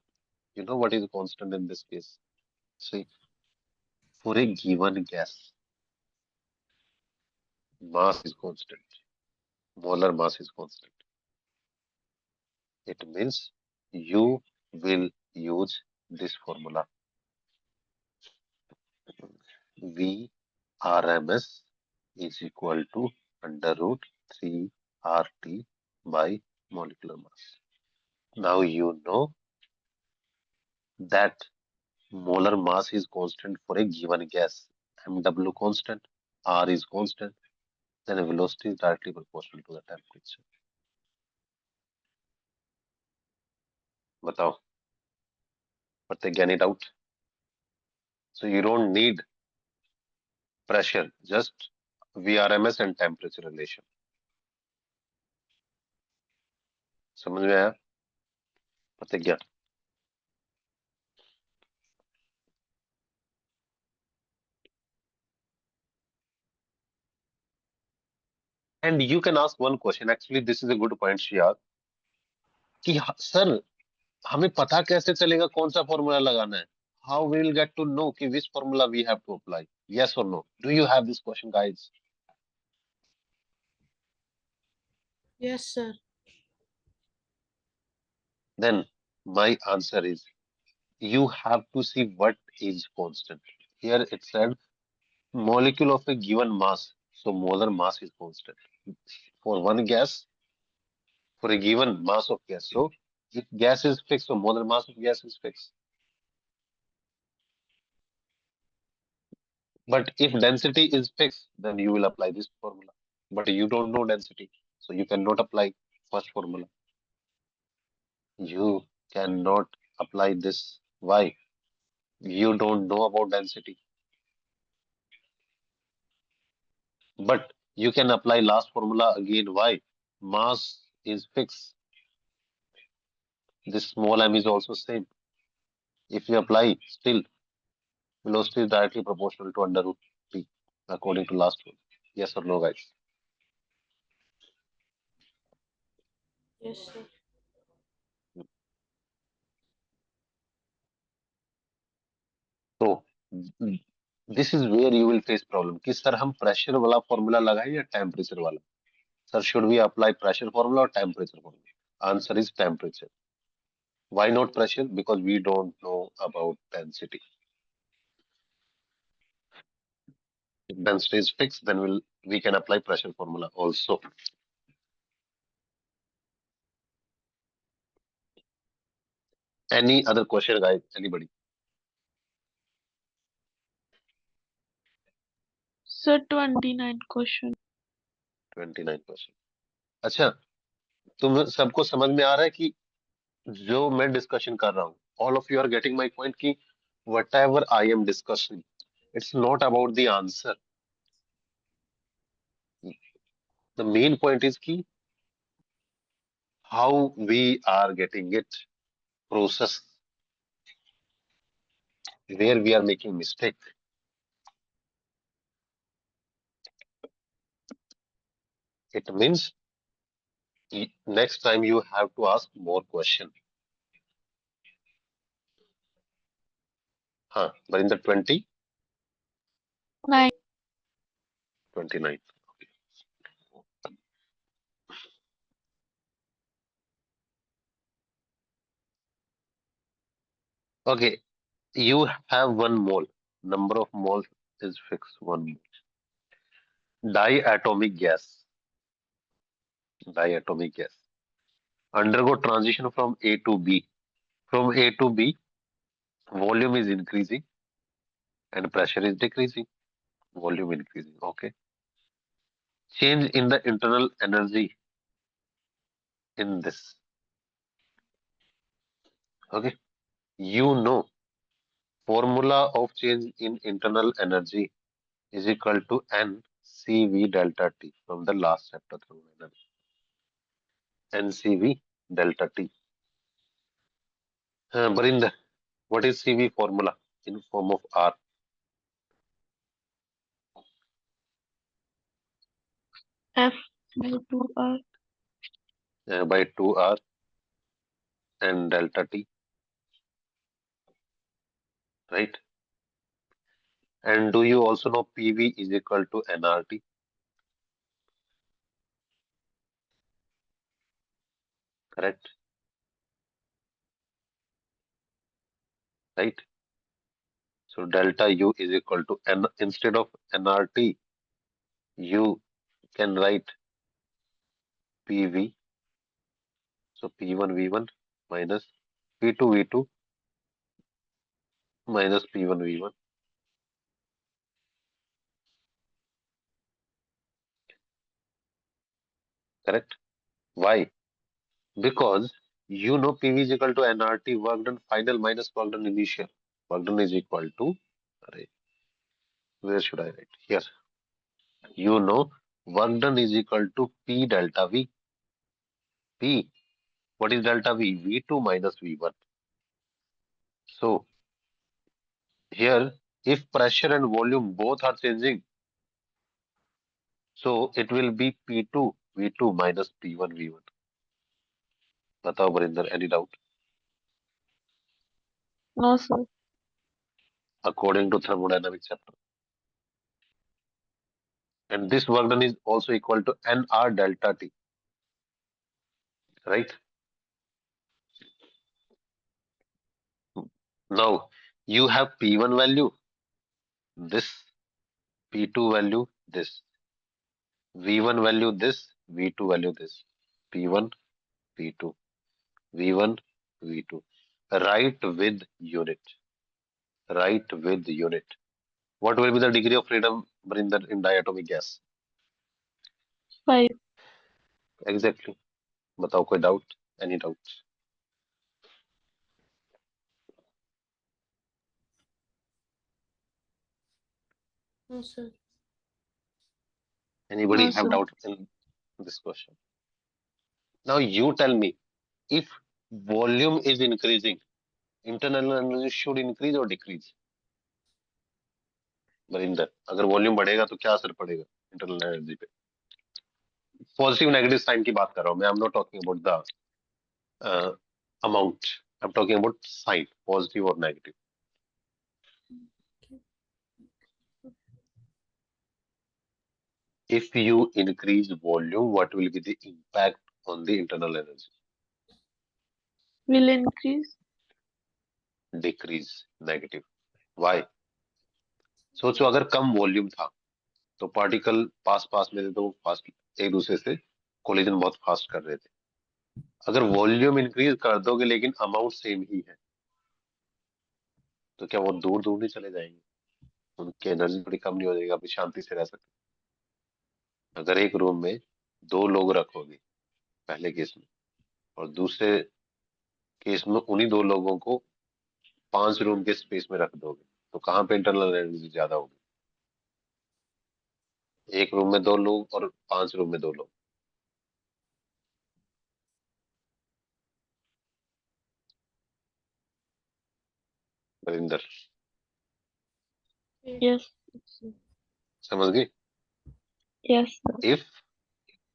You know what is constant in this case. See, for a given gas, mass is constant. Molar mass is constant. It means you will use this formula. Vrms is equal to under root 3 RT by molecular mass. Now you know that molar mass is constant for a given gas. MW constant, R is constant, then velocity is directly proportional to the temperature. बताओ, but get it out. So you don't need pressure, just Vrms and temperature relation. समझ में आया? प्रतिज्ञा. And you can ask one question. Actually, this is a good point she asked. कि sir हमें पता कैसे चलेगा कौन सा फॉर्मूला लगाना है? How we will get to know कि which formula we have to apply? Yes or no? Do you have this question, guys? Yes, sir. Then my answer is you have to see what is constant. Here it said molecule of a given mass. So molar mass is constant. For one gas, for a given mass of gas. So if gas is fixed, so molar mass of gas is fixed. But if density is fixed, then you will apply this formula. But you don't know density, so you cannot apply first formula. You cannot apply this. Why? You don't know about density. But you can apply last formula again. Why? Mass is fixed. This small m is also same. If you apply, still velocity is directly proportional to under root p according to last one. Yes or no, guys? Yes, sir. So this is where you will face problem कि sir हम pressure वाला formula लगाएं या temperature वाला. Sir, should we apply pressure formula or temperature formula? Answer is temperature. Why not pressure? Because we don't know about density. If density is fixed, then we can apply pressure formula also. Any other question, guys? Anybody? Sir, 29 question. 29%. अच्छा, तुम सबको समझ में आ रहा है कि जो मैं डिस्कशन कर रहा हूँ, all of you are getting my point कि whatever I am discussing, it's not about the answer. The main point is कि how we are getting it, process, where we are making mistake. It means next time you have to ask more question. Huh, but in the 20, 9. 29. Okay, you have one mole. Number of moles is fixed, one mole. Diatomic gas. Diatomic gas. Undergo transition from A to B. From A to B, volume is increasing and pressure is decreasing. Volume increasing. Okay. Change in the internal energy in this. Okay. You know, formula of change in internal energy is equal to NCV delta T from the last chapter. NCV delta T. Barinder, what is CV formula in form of R? F by 2R. by 2R and delta T, right? And do you also know PV is equal to nRT? Correct, right? So delta U is equal to N, instead of nRT, you can write PV. So P1 V1 minus P2 V2 minus P1 V1. Correct? Why? Because you know PV is equal to nRT, work done final minus work done initial. Work done is equal to, array, where should I write? Here. You know work done is equal to P delta V. P, what is delta V? V2 minus V1. So here, if pressure and volume both are changing, so it will be P2 V2 minus P1 V1. बताओ Barinder, any doubt? No, sir. According to thermodynamics chapter. And this work done is also equal to nR delta T, right? Now you have P1 value, this, P2 value, this, V1 value, this, V2 value, this, P1, P2, V1, V2. Write with unit. Write with unit. What will be the degree of freedom in diatomic gas? 5. Exactly. बताओ कोई doubt? Any doubt? No, sir. Anybody No, have sir. doubt in this question? Now you tell me, if volume is increasing, internal energy should increase or decrease? Barinder, अगर volume बढ़ेगा तो क्या असर पड़ेगा internal energy पे? Positive negative sign की बात कर रहा हूं मैं. I am not talking about the amount, I am talking about sign, positive और negative. If you increase volume, what will be the impact on the internal energy? Will increase. Decrease, negative. Why? सोचो अगर कम volume था तो particle pass पास में थे तो fast एक दूसरे से कोलिजन बहुत फास्ट कर रहे थे. अगर वॉल्यूम इंक्रीज कर दोगे लेकिन अमाउंट सेम ही है तो क्या वो दूर दूर नहीं चले जाएंगे? उनकी एनर्जी थोड़ी कम नहीं हो जाएगी, अभी शांति से रह सकते. अगर एक रूम में दो लोग रखोगे पहले केस में, और दूसरे केस में उन्हीं दो लोगों को 5 रूम के स्पेस में रख दोगे तो कहाँ पे इंटरनल एनर्जी ज्यादा होगी? एक रूम में दो लोग और 5 रूम में दो लोग. वरिंदर Yes. समझ गए? Yes, sir. If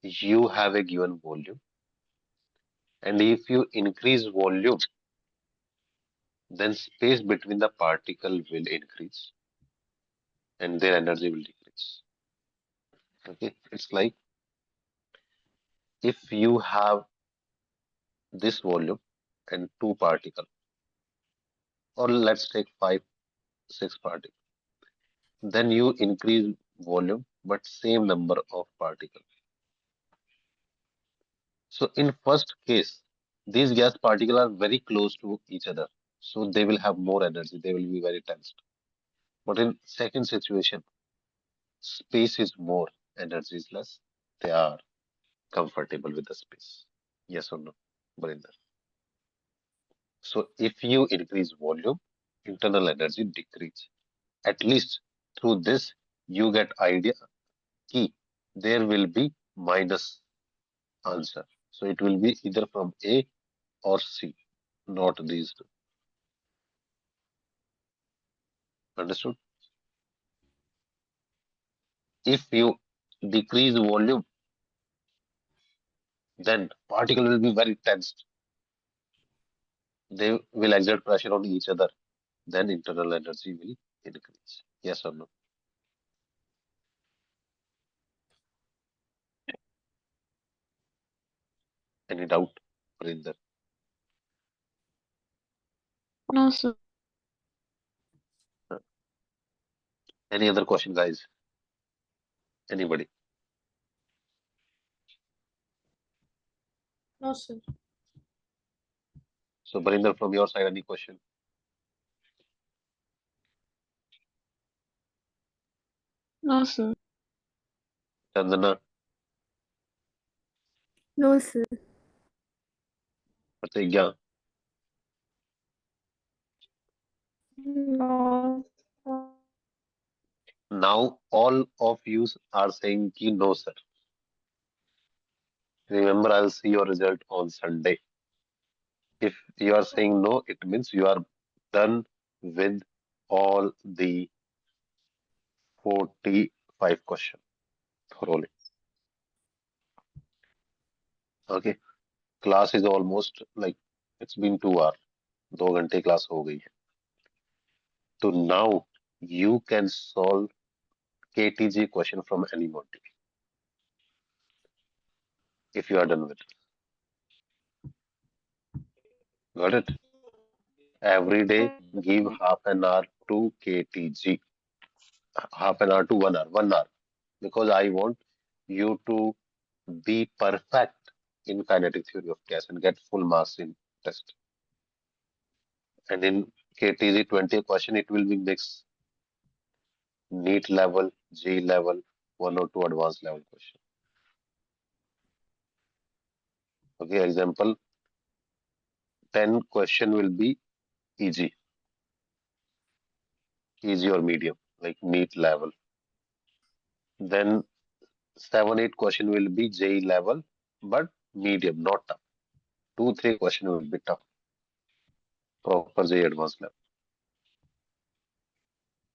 you have a given volume and if you increase volume, then space between the particle will increase and their energy will decrease. Okay, it's like if you have this volume and 2 particles, or let's take 5, 6 particles, then you increase volume but same number of particles. So in first case, these gas particles are very close to each other, so they will have more energy, they will be very tensed. But in second situation, space is more, energy is less, they are comfortable with the space. Yes or no, Barinder? So if you increase volume, internal energy decrease. At least through this, you get idea key there will be minus answer. So it will be either from A or C, not these two. Understood? If you decrease volume, then particle will be very tensed. They will exert pressure on each other. Then internal energy will increase. Yes or no? Any doubt, Vrinder? No, sir. Any other question, guys? Anybody? No, sir. So, Vrinder, from your side, any question? No, sir. Chandana, No, sir. Pratigya, No. now all of you are saying ki no, sir. Remember, I'll see your result on Sunday. If you are saying no, it means you are done with all the 45 question thoroughly. Okay. Class is almost like it's been 2 hours. 2 घंटे class हो गई है. So now you can solve KTG question from any module if you are done with it. Got it? Every day give half an hour to KTG. Half an hour to 1 hour. 1 hour. Because I want you to be perfect in kinetic theory of gas and get full marks in test. And in KTG 20 question, it will be mixed NEET level, G level, 1 or 2 advanced level question. Okay, example, 10 question will be easy, easy or medium, like NEET level. Then 7, 8 question will be J level, but medium, not tough. 2, 3 question will be tough, proper J advanced level.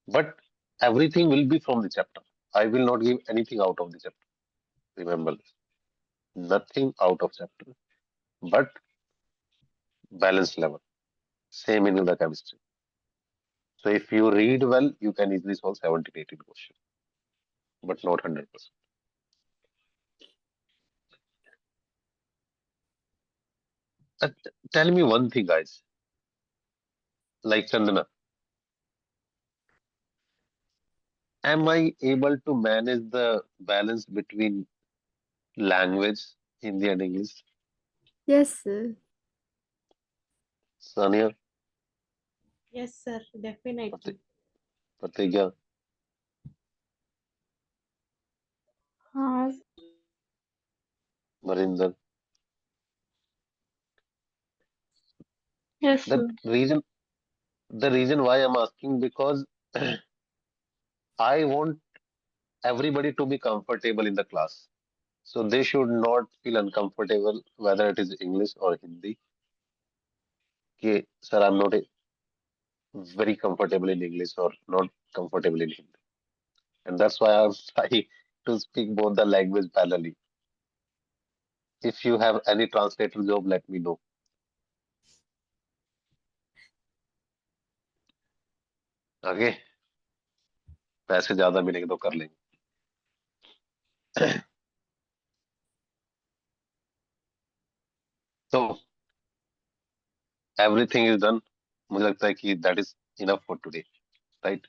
But everything will be from the chapter. I will not give anything out of the chapter. Remember this. Nothing out of chapter, but balance level. Same in the chemistry. So if you read well, you can easily solve 17, 18 questions, but not 100%. Tell me one thing, guys. Like Chandana, am I able to manage the balance between language, Hindi and English? Yes, sir. Sania, Yes, sir. Definitely. Pratigya, हाँ Marinder. Yes, The sir. reason, the reason why I'm asking because I want everybody to be comfortable in the class. So they should not feel uncomfortable whether it is English or Hindi. Okay, sir, I'm not very comfortable in English or not comfortable in Hindi. And that's why I'm trying to speak both the language parallelly. If you have any translator job, let me know. Okay, पैसे ज्यादा मिलेंगे तो कर लेंगे. So everything is done. मुझे लगता है कि that is enough for today, right?